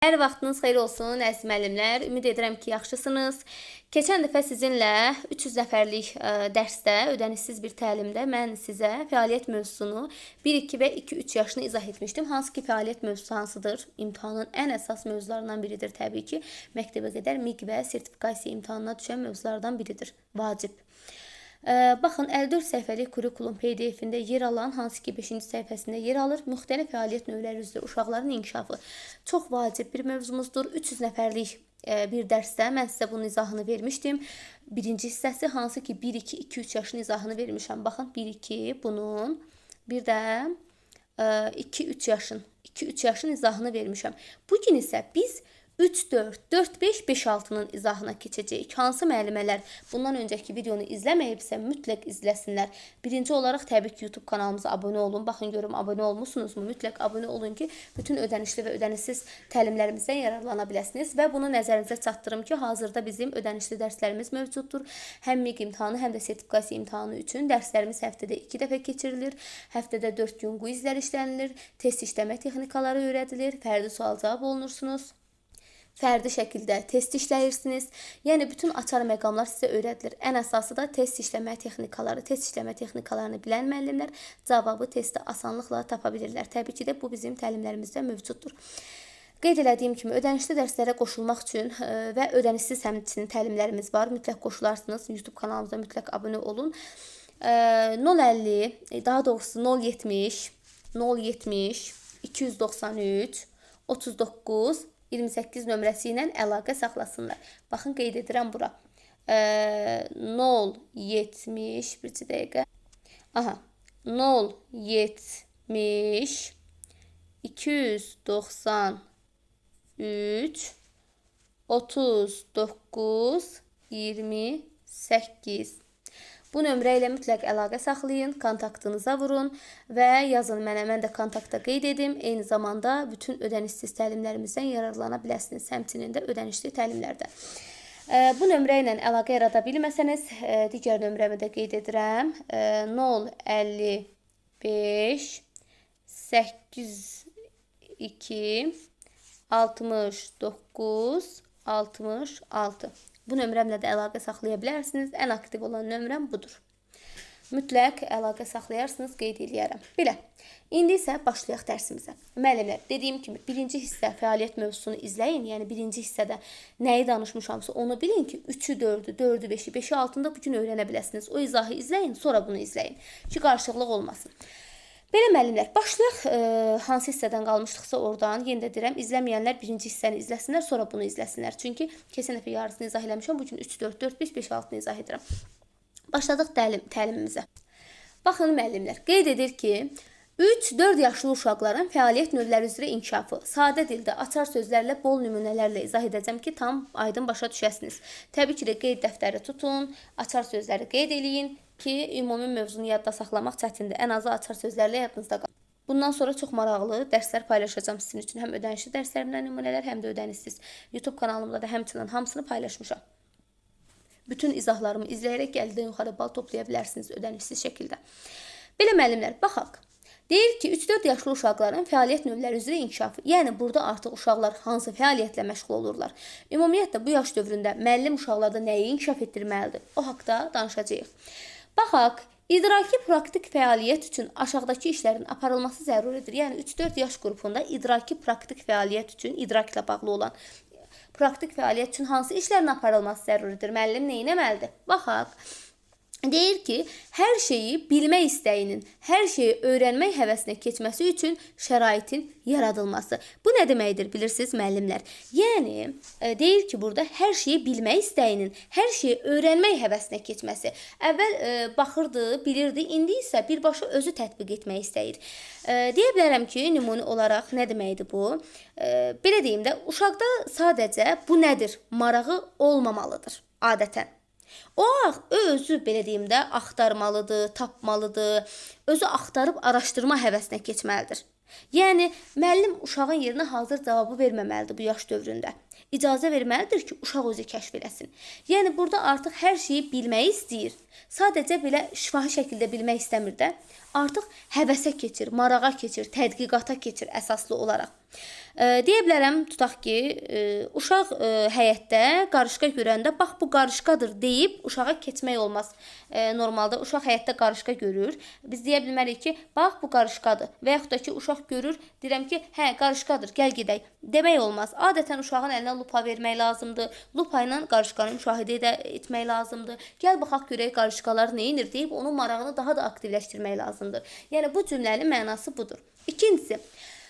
Hər vaxtınız xeyir olsun, əziz müəllimlər. Ümid edirəm ki, yaxşısınız. Keçən dəfə sizinlə 300 nəfərlik dərsdə, ödənişsiz bir təlimdə mən sizə fəaliyyət mövzusunu 1, 2 və 2-3 yaşını izah etmişdim. Hansı ki, fəaliyyət mövzusu hansıdır? İmtahanın ən əsas mövzularından biridir təbii ki. Məktəbə qədər MİQ və sertifikasiya imtahanına düşən mövzulardan biridir. Vacib. Baxın, 54 səhifəlik kurikulum PDF-ində yer alan, hansı ki 5-ci səhifəsində yer alır, müxtəlif fəaliyyət növləri üzrə uşaqların inkişafı çox vacib bir mövzumuzdur. 300 nəfərlik bir dərsdə mən sizə bunun izahını vermişdim. Birinci hissəsi hansı ki 1, 2, 2, 3 yaşın izahını vermişəm. Baxın, 1, 2 bunun, bir də 2, 3 yaşın, 2, 3 yaşın izahını vermişəm. Bugün isə biz 3, 4, 4, 5, 5, 6'nın izahına keçəcəyik. Hansı müəllimələr bundan öncəki videonu izləməyibsə mütləq izləsinlər. Birinci olaraq təbii ki YouTube kanalımıza abunə olun. Baxın görüm abunə olmusunuzmu? Mütləq abunə olun ki bütün ödənişli və ödənişsiz təlimlərimizdən yararlana biləsiniz. Və bunu nəzərinizə çatdırım ki hazırda bizim ödənişli dərslərimiz mövcuddur. Həm MİQ imtahanı, həm də sertifikasiya imtahanı üçün dərslərimiz həftədə 2 dəfə keçirilir. Həftədə 4 gün quizlər işlənilir. Test işləmə texnikaları öyrədilir. Fərdi sual cavab olunursunuz. Fərdi şəkildə test işləyirsiniz. Yəni bütün açar məqamlar sizə öyrədilir. Ən əsası da test işləmə texnikaları. Test işləmə texnikalarını bilən müəllimlər cavabı testdə asanlıqla tapa bilirlər. Təbii ki də bu bizim təlimlərimizdə mövcuddur. Qeyd elədiyim kimi ödənişli dərslərə qoşulmaq üçün və ödənişsiz həmçinin təlimlərimiz var. Mütləq qoşularsınız. YouTube kanalımıza mütləq abunə olun. 050, daha doğrusu 070 293 39 28 nömrəsi ilə əlaqə saxlasınlar. Baxın, qeyd edirəm bura. 070, bir dəqiqə. Aha, 070 293 39 28. Bu nömrə ilə mütləq əlaqə saxlayın, kontaktınıza vurun və yazın mənə. Mən də kontakta qeyd edim. Eyni zamanda bütün ödənişsiz təlimlərimizdən yararlana biləsiniz. Həmçinin də ödənişli təlimlərdə. Bu nömrə ilə əlaqə yarada bilməsəniz, digər nömrəmi də qeyd edirəm. 055 82 69 66. Bu nömrəmlə də əlaqə saxlaya bilərsiniz. Ən aktiv olan nömrəm budur. Mütləq əlaqə saxlayarsınız, qeyd eləyərəm. Belə, indi isə başlayaq dərsimizə. Müəllimlər, dediyim kimi birinci hissə fəaliyyət mövzusunu izləyin. Yəni birinci hissədə nəyi danışmışamsa onu bilin ki 3'ü 4'ü, 4'ü 5'i, 5'i 6'ında bugün öyrənə biləsiniz. O izahı izləyin, sonra bunu izləyin ki qarışıqlıq olmasın. Belə müəllimlər, başlayaq hansı hissədən qalmışdıqsa oradan. Yenə də deyirəm, izləməyənlər birinci hissəni izləsinlər, sonra bunu izləsinlər. Çünki keçən dəfə yarısını izah eləmişəm, bugün 3, 4, 4, 5, 5, 6'nı izah edirəm. Başladıq təlimimizə. Baxın müəllimlər, qeyd edir ki 3-4 yaşlı uşaqların fəaliyyət növləri üzrə inkişafı. Sadə dildə, açar sözlərlə, bol nümunələrlə izah edəcəm ki tam aydın başa düşəsiniz. Təbii ki də qeyd dəftəri tutun, açar sözləri qeyd eləyin ki ümumi mövzunu yadda saxlamaq çətindir. Ən azı açar sözlərlə yadınızda qalın. Bundan sonra çox maraqlı dərslər paylaşacağım sizin üçün. Həm ödənişli dərslərimdən nümunələr, həm də ödənişsiz. YouTube kanalımda da həmçinin hamısını paylaşmışam. Bütün izahlarımı izləyərək gəldidən yuxarı bal toplaya bilərsiniz ödənişsiz şəkildə. Belə müəllimlər, baxaq. Deyir ki 3-4 yaşlı uşaqların fəaliyyət növləri üzrə inkişafı. Yəni burada artıq uşaqlar hansı fəaliyyətlə məşğul olurlar? Ümumiyyətlə bu yaş dövründə müəllim uşaqlarda nəyi inkişaf etdirməlidir? O haqqda danışacağıq. Baxaq, idraki praktik fəaliyyət üçün aşağıdakı işlərin aparılması zəruridir. Yəni 3-4 yaş qrupunda idraki praktik fəaliyyət üçün, idrakla bağlı olan praktik fəaliyyət üçün hansı işlərin aparılması zəruridir? Müəllim nə etməlidir? Baxaq. Deyir ki, hər şeyi bilmək istəyinin, hər şeyi öyrənmək həvəsinə keçməsi üçün şəraitin yaradılması. Bu nə deməkdir bilirsiniz müəllimlər? Yəni, deyir ki, burada hər şeyi bilmək istəyinin, hər şeyi öyrənmək həvəsinə keçməsi. Əvvəl baxırdı, bilirdi, indi isə birbaşa özü tətbiq etmək istəyir. Deyə bilərəm ki, nümunə olaraq nə deməkdir bu? Belə deyim də, uşaqda sadəcə bu nədir? Marağı olmamalıdır adətən. O özü belə deyim də axtarmalıdır, tapmalıdır, özü axtarıb araşdırma həvəsinə keçməlidir. Yəni müəllim uşağın yerinə hazır cavabı verməməlidir bu yaş dövründə. İcazə verməlidir ki, uşaq özü kəşf eləsin. Yəni burada artıq hər şeyi bilməyi istəyir. Sadəcə belə şifahi şəkildə bilmək istəmir də. artıq həvəsə keçir, marağa keçir, tədqiqata keçir əsaslı olaraq. Deyə bilərəm, tutaq ki, uşaq həyətdə qarışqa görəndə bax bu qarışqadır deyib uşağa keçmək olmaz. Normalda uşaq həyətdə qarışqa görür. Biz deyə bilmərik ki, bax bu qarışqadır. Və yaxud da ki, uşaq görür, deyirəm ki, hə, qarışqadır, gəl gedək. Demək olmaz. Adətən uşağın əlinə lupa vermək lazımdır. Lupa ilə qarışqanı müşahidə etmək lazımdır. Gəl baxaq görək qarışqalar nə edir deyib onun marağını daha da aktivləşdirmək lazımdır. Yəni bu cümlənin mənası budur. İkincisi,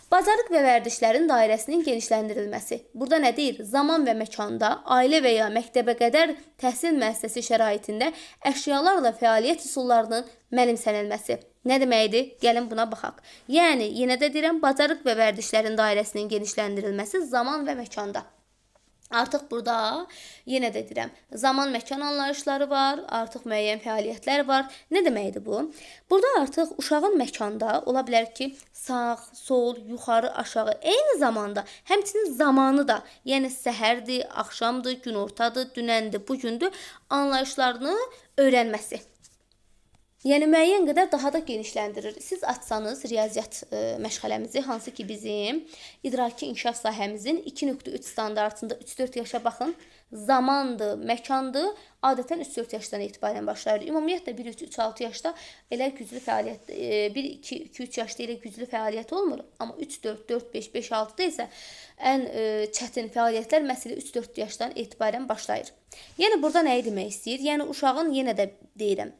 bacarıq və vərdişlərin dairəsinin genişləndirilməsi. Burada nə deyir? Zaman və məkanda, ailə və ya məktəbə qədər təhsil müəssisəsi şəraitində əşyalarla fəaliyyət üsullarının mənimsənilməsi. Nə deməkdir? Gəlin buna baxaq. Yəni, yenə də deyirəm, bacarıq və vərdişlərin dairəsinin genişləndirilməsi zaman və məkanda. Artıq burada yenə də deyirəm, zaman məkan anlayışları var, artıq müəyyən fəaliyyətlər var. Nə deməkdir bu? Burada artıq uşağın məkanda ola bilər ki, sağ, sol, yuxarı, aşağı, eyni zamanda həmçinin zamanı da, yəni səhərdir, axşamdır, günortadır, dünəndir, bugündür anlayışlarını öyrənməsi. Yəni müəyyən qədər daha da genişləndirir. Siz açsanız riyaziyyat məşğələmizi, hansı ki bizim idraki inkişaf sahəmizin 2.3 standartında 3-4 yaşa baxın. Zamandır, məkandır. Adətən 3-4 yaşdan etibarən başlayır. Ümumiyyətlə 1-3-3-6 yaşda elə güclü fəaliyyət, 1-2-3 yaşda elə güclü fəaliyyət olmur. Amma 3-4, 4-5, 5-6-da isə ən çətin fəaliyyətlər məsələ 3-4 yaşdan etibarən başlayır. Yəni burada nəyi demək istəyir? Yəni uşağın yenə də deyirəm,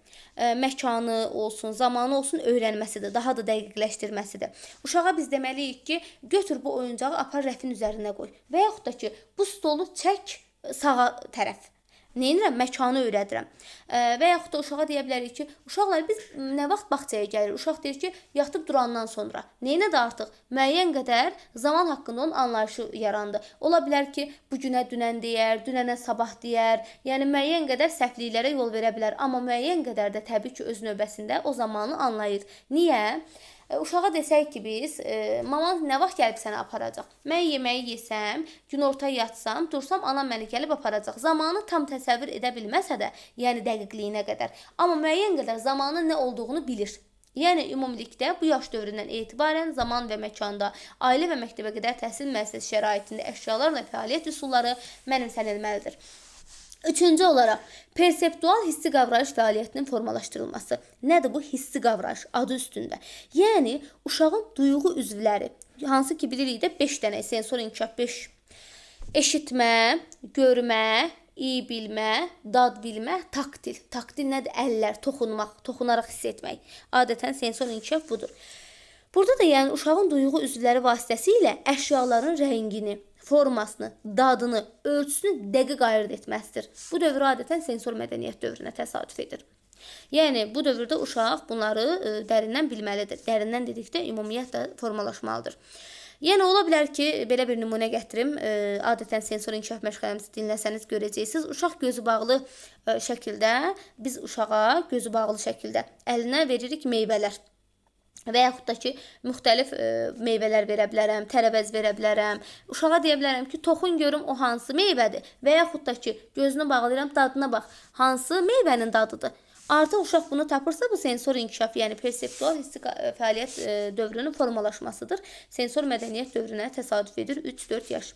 məkanı olsun, zamanı olsun öyrənməsidir, daha da dəqiqləşdirməsidir. Uşağa biz deməliyik ki, götür bu oyuncağı apar rəfin üzərinə qoy. Və yaxud da ki, bu stolu çək sağa tərəf. Neyinirəm? Məkanı öyrədirəm. Və yaxud da uşağa deyə bilərik ki, uşaqlar biz nə vaxt bağçaya gəlir? Uşaq deyir ki, yatıb durandan sonra. Neyinə də artıq müəyyən qədər zaman haqqında onun anlayışı yarandı. Ola bilər ki, bugünə dünən deyər, dünənə sabah deyər. Yəni müəyyən qədər səhvliklərə yol verə bilər. Amma müəyyən qədər də təbii ki, öz növbəsində o zamanı anlayır. Niyə? Uşağa desək ki biz, mama nə vaxt gəlib səni aparacaq? Mən yeməyi yesəm, günorta yatsam, dursam anam məni gəlib aparacaq. Zamanı tam təsəvvür edə bilməsə də, yəni dəqiqliyinə qədər. Amma müəyyən qədər zamanın nə olduğunu bilir. Yəni ümumilikdə bu yaş dövründən etibarən zaman və məkanda, ailə və məktəbə qədər təhsil müəssisəsi şəraitində əşyalarla fəaliyyət üsulları mənimsənilməlidir. Üçüncü olaraq, perseptual hissi qavrayış fəaliyyətinin formalaşdırılması. Nədir bu hissi qavrayış? Adı üstündə. Yəni, uşağın duyğu üzvləri, hansı ki bilirik də 5 dənə, sensor inkişaf 5. Eşitmə, görmə, iyi bilmə, dad bilmə, taktil. Taktil nədir? Əllər, toxunmaq, toxunaraq hiss etmək. Adətən sensor inkişaf budur. Burada da yəni uşağın duyğu üzvləri vasitəsilə əşyaların rəngini, formasını, dadını, ölçüsünü dəqiq ayırd etməsidir. Bu dövr adətən sensor mədəniyyət dövrünə təsadüf edir. Yəni bu dövrdə uşaq bunları dərindən bilməlidir. Dərindən dedikdə ümumiyyətlə formalaşmalıdır. Yəni ola bilər ki, belə bir nümunə gətirim. Adətən sensor inkişaf məşğələmizi dinləsəniz görəcəksiniz. Uşaq gözü bağlı şəkildə, biz uşağa gözü bağlı şəkildə əlinə veririk meyvələr. Və yaxud da ki, müxtəlif meyvələr verə bilərəm, tərəvəz verə bilərəm. Uşağa deyə bilərəm ki, toxun görüm o hansı meyvədir. Və yaxud da ki, gözünü bağlayıram, dadına bax, hansı meyvənin dadıdır. Artıq uşaq bunu tapırsa, bu sensor inkişaf, yəni perseptual hissi fəaliyyət dövrünün formalaşmasıdır. Sensor mədəniyyət dövrünə təsadüf edir 3-4 yaş.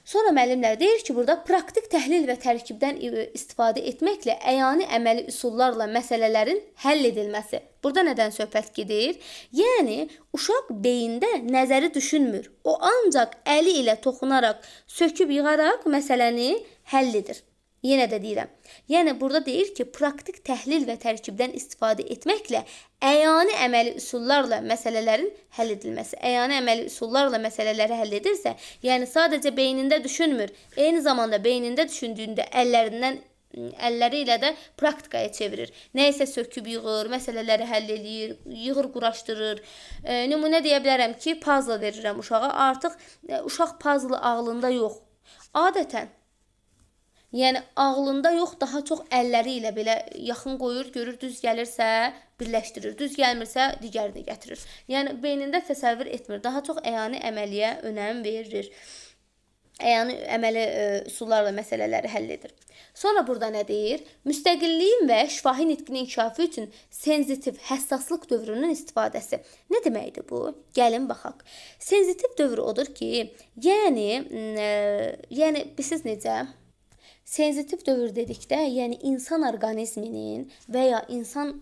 Sonra müəllimlər deyir ki, burada praktik təhlil və tərkibdən istifadə etməklə əyani əməli üsullarla məsələlərin həll edilməsi. Burada nədən söhbət gedir? Yəni, uşaq beyində nəzəri düşünmür. O ancaq əli ilə toxunaraq, söküb yığaraq məsələni həll edir. Yenə də deyirəm. Yəni, burada deyir ki, praktik təhlil və tərkibdən istifadə etməklə əyani əməli üsullarla məsələlərin həll edilməsi. Əyani əməli üsullarla məsələləri həll edirsə, yəni sadəcə beynində düşünmür. Eyni zamanda beynində düşündüyündə əlləri ilə də praktikaya çevirir. Nəysə söküb yığır, məsələləri həll edir, yığır, quraşdırır. Nümunə deyə bilərəm ki, puzzle verirəm uşağa. Artıq uşaq puzzle ağlında yox. Adətən yəni ağlında yox, daha çox əlləri ilə belə yaxın qoyur, görür, düz gəlirsə birləşdirir, düz gəlmirsə digərini gətirir. Yəni beynində təsəvvür etmir, daha çox əyani əməliyə önəm verir. yəni əməli üsullarla məsələləri həll edir. Sonra burada nə deyir? Müstəqilliyin və şifahi nitqin inkişafı üçün senzitiv həssaslıq dövrünün istifadəsi. Nə deməkdir bu? Gəlin baxaq. Senzitiv dövr odur ki, yəni siz necə? Senzitiv dövr dedikdə, yəni insan orqanizminin və ya insan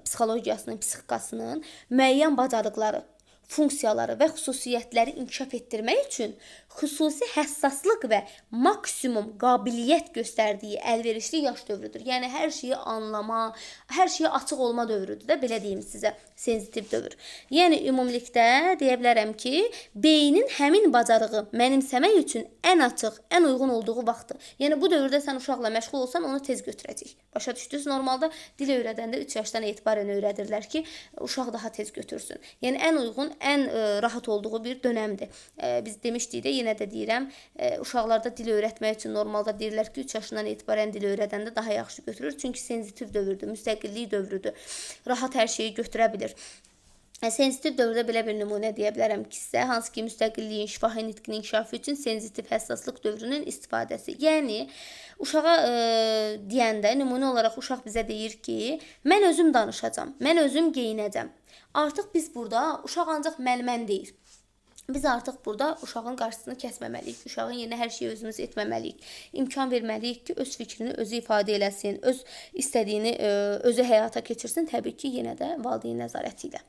psixologiyasının, psixikasının müəyyən bacarıqları, funksiyaları və xüsusiyyətləri inkişaf etdirmək üçün xüsusi həssaslıq və maksimum qabiliyyət göstərdiyi əlverişli yaş dövrüdür. Yəni hər şeyi anlama, hər şeyə açıq olma dövrüdür də, belə deyim sizə, senzitiv dövr. Yəni ümumilikdə deyə bilərəm ki, beynin həmin bacarığı mənimsəmək üçün ən açıq, ən uyğun olduğu vaxtdır. Yəni bu dövrdə sən uşaqla məşğul olsan, onu tez götürəcək. Başa düşdünüz? Normalda dil öyrədəndə 3 yaşdan etibarən öyrədirlər ki, uşaq daha tez götürsün. Yəni ən uyğun, ən rahat olduğu bir dönəmdir. Biz demişdik də, yenə də deyirəm, uşaqlarda dil öyrətmək üçün normalda deyirlər ki, 3 yaşından etibarən dil öyrədəndə daha yaxşı götürür. Çünki senzitiv dövrdür, müstəqillik dövrüdür. Rahat hər şeyi götürə bilir. Senzitiv dövrdə belə bir nümunə deyə bilərəm ki, sizə hansı ki müstəqilliyin, şifahi nitqin inkişafı üçün senzitiv həssaslıq dövrünün istifadəsi. Yəni uşağa deyəndə nümunə olaraq uşaq bizə deyir ki, mən özüm danışacağam, mən özüm geyinəcəm. Artıq biz burada uşaq ancaq mən deyir. Biz artıq burada uşağın qarşısını kəsməməliyik. Uşağın yerinə hər şeyi özümüz etməməliyik. İmkan verməliyik ki, öz fikrini özü ifadə eləsin, öz istədiyini özü həyata keçirsin. Təbii ki, yenə də valideyn nəzarəti ilə.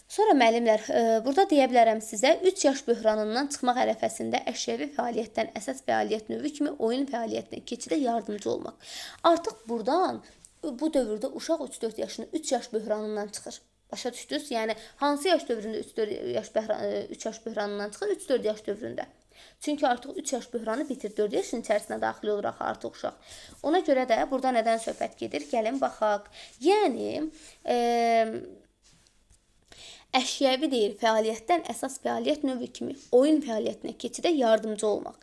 Sonra müəllimlər, burada deyə bilərəm sizə 3 yaş böhranından çıxmaq ərəfəsində əşyəvi fəaliyyətdən əsas fəaliyyət növü kimi oyun fəaliyyətinə keçidə yardımcı olmaq. Artıq buradan bu dövrdə uşaq 3-4 yaşını 3 yaş böhranından çıxır. Başa düşdünüz? Yəni hansı yaş dövründə 3 yaş böhranından çıxır? 3-4 yaş dövründə. Çünki artıq 3 yaş böhranı bitir, 4 yaşın içərisinə daxil olur artıq uşaq. Ona görə də burada nədən söhbət gedir? Gəlin baxaq. Yəni əşyəvi deyir, fəaliyyətdən əsas fəaliyyət növü kimi oyun fəaliyyətinə keçidə yardımcı olmaq.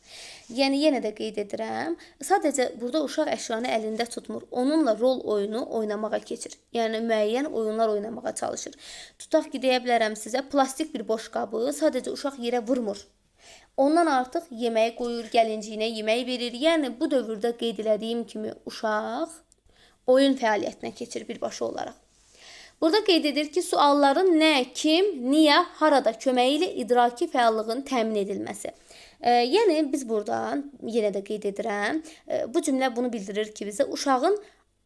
Yəni yenə də qeyd edirəm, sadəcə burada uşaq əşyanı əlində tutmur, onunla rol oyunu oynamağa keçir. Yəni müəyyən oyunlar oynamağa çalışır. Tutaq ki, deyə bilərəm sizə, plastik bir boşqabı sadəcə uşaq yerə vurmur. Ondan artıq yemək qoyur, gəlinciyinə yemək verir. Yəni bu dövrdə qeyd elədiyim kimi uşaq oyun fəaliyyətinə keçir birbaşa olaraq. Burada qeyd edir ki, sualların nə, kim, niyə, harada köməyi ilə idraki fəallığın təmin edilməsi. Yəni biz buradan yenə də qeyd edirəm, bu cümlə bunu bildirir ki, bizə uşağın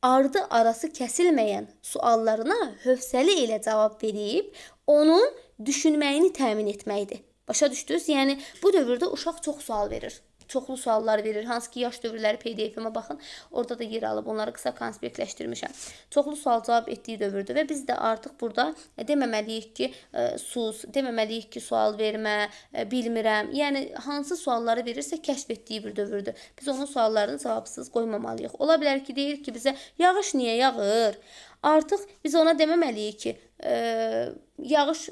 ardı arası kəsilməyən suallarına hövsələ ilə cavab verib, onun düşünməyini təmin etməkdir. Başa düşdünüz? Yəni bu dövrdə uşaq çox sual verir. Çoxlu suallar verir. Hansı ki yaş dövrləri PDF-imə baxın. Orada da yer alıb onları qısa konspektləşdirmişəm. Çoxlu sual cavab etdiyi dövrdür və biz də artıq burada deməməliyik ki, sus, deməməliyik ki, sual vermə, bilmirəm. Yəni hansı sualları verirsə kəşf etdiyi bir dövrdür. Biz onun suallarını cavabsız qoymamalıyıq. Ola bilər ki, deyir ki, bizə yağış niyə yağır? Artıq biz ona deməməliyik ki, yağış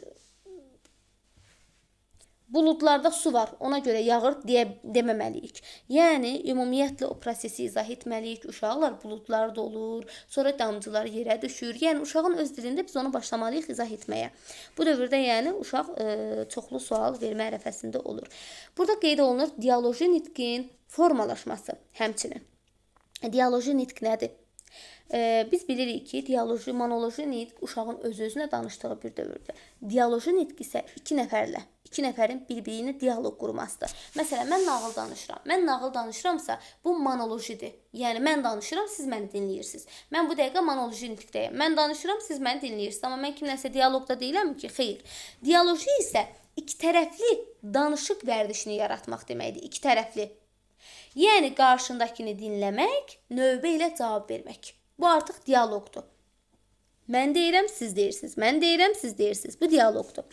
buludlarda su var, ona görə yağır deməməliyik. Yəni, ümumiyyətlə o prosesi izah etməliyik. Uşaqlar buludlarda olur, sonra damcılar yerə düşür. Yəni, uşağın öz dilində biz onu başlamalıyıq izah etməyə. Bu dövrdə yəni uşaq çoxlu sual vermə ərəfəsində olur. Burada qeyd olunur dialoji nitqin formalaşması həmçinin. Dialoji nitq nədir? Biz bilirik ki, dialoji, monoloji nitq uşağın öz-özünə danışdığı bir dövrdür. Dialoji nitq isə iki nəfərin bir-birini dialoq qurmasıdır. Məsələn, mən nağıl danışıram. Mən nağıl danışıramsa, bu monolojidir. Yəni, mən danışıram, siz məni dinləyirsiniz. Mən bu dəqiqə monoloji nitqdəyəm. Mən danışıram, siz məni dinləyirsiniz. Amma mən kimləsə dialoqda deyiləm ki, xeyr. Dialoji isə iki tərəfli danışıq vərdişini yaratmaq deməkdir. İki tərəfli. Yəni, qarşındakini dinləmək, növbə ilə cavab vermək. Bu artıq dialoqdur. Mən deyirəm, siz deyirsiniz. Mən deyirəm, siz deyirsiniz. Bu dialoqdur.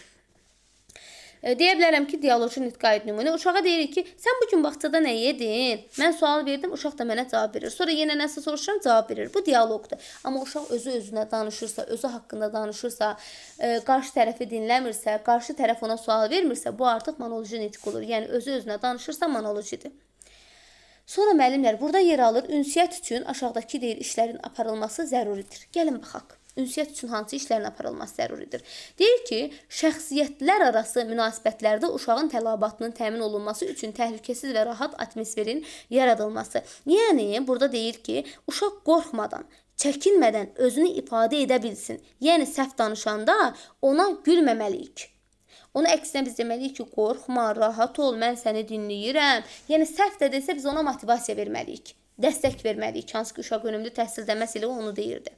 Deyə bilərəm ki, dialoji nitq aid nümunə. Uşağa deyirik ki, sən bugün bağçada nə yedin? Mən sual verdim, uşaq da mənə cavab verir. Sonra yenə nəsə soruşuram, cavab verir. Bu dialoqdur. Amma uşaq özü-özünə danışırsa, özü haqqında danışırsa, qarşı tərəfi dinləmirsə, qarşı tərəf ona sual vermirsə, bu artıq monoloji nitq olur. Yəni, özü-özünə danışırsa monolojidir. Sonra müəllimlər, burada yer alır, ünsiyyət üçün aşağıdakı deyir işlərin aparılması zəruridir. Gəlin baxaq. ünsiyyət üçün hansı işlərin aparılması zəruridir? Deyir ki, şəxsiyyətlər arası münasibətlərdə uşağın tələbatının təmin olunması üçün təhlükəsiz və rahat atmosferin yaradılması. Yəni, burada deyir ki, uşaq qorxmadan, çəkinmədən özünü ifadə edə bilsin. Yəni, səhv danışanda ona gülməməliyik. Ona əksinə biz deməliyik ki, qorxma, rahat ol, mən səni dinləyirəm. Yəni, səhv də desə biz ona motivasiya verməliyik, dəstək verməliyik. Hansı ki, uşaq önümlü təhsildə məsələ onu deyirdi.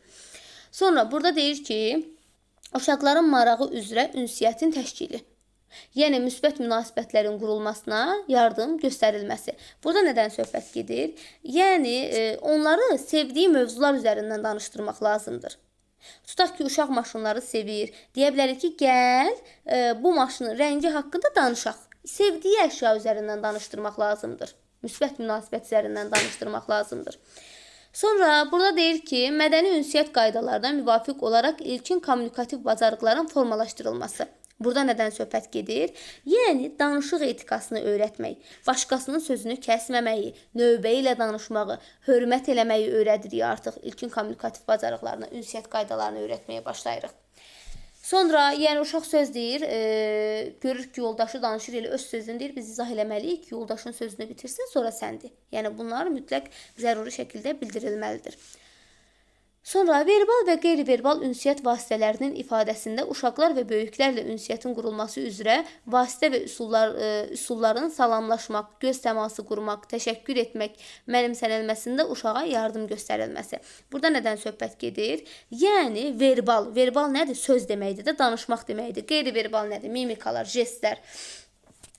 Sonra burada deyir ki, uşaqların marağı üzrə ünsiyyətin təşkili. Yəni, müsbət münasibətlərin qurulmasına yardım göstərilməsi. Burada nədən söhbət gedir? Yəni, onları sevdiyi mövzular üzərindən danışdırmaq lazımdır. Tutaq ki, uşaq maşınları sevir. Deyə bilərik ki, gəl, bu maşının rəngi haqqında danışaq. Sevdiyi əşya üzərindən danışdırmaq lazımdır. Müsbət münasibət üzərindən danışdırmaq lazımdır. Sonra burada deyir ki, mədəni ünsiyyət qaydalarına müvafiq olaraq ilkin kommunikativ bacarıqların formalaşdırılması. Burada nədən söhbət gedir? Yəni, danışıq etikasını öyrətmək, başqasının sözünü kəsməməyi, növbə ilə danışmağı, hörmət eləməyi öyrədirik artıq. İlkin kommunikativ bacarıqlarına, ünsiyyət qaydalarını öyrətməyə başlayırıq. Sonra, yəni uşaq söz deyir, görür ki, yoldaşı danışır, elə öz sözünü deyir, biz izah eləməliyik ki, yoldaşın sözünü bitirsin, sonra səndir. Yəni, bunlar mütləq zəruri şəkildə bildirilməlidir. Sonra, verbal və qeyri-verbal ünsiyyət vasitələrinin ifadəsində uşaqlar və böyüklərlə ünsiyyətin qurulması üzrə vasitə və üsulların salamlaşmaq, göz təması qurmaq, təşəkkür etmək, mənimsənilməsində uşağa yardım göstərilməsi. Burada nədən söhbət gedir? Yəni, verbal. Verbal nədir? Söz deməkdir də, danışmaq deməkdir. Qeyri-verbal nədir? Mimikalar, jestlər.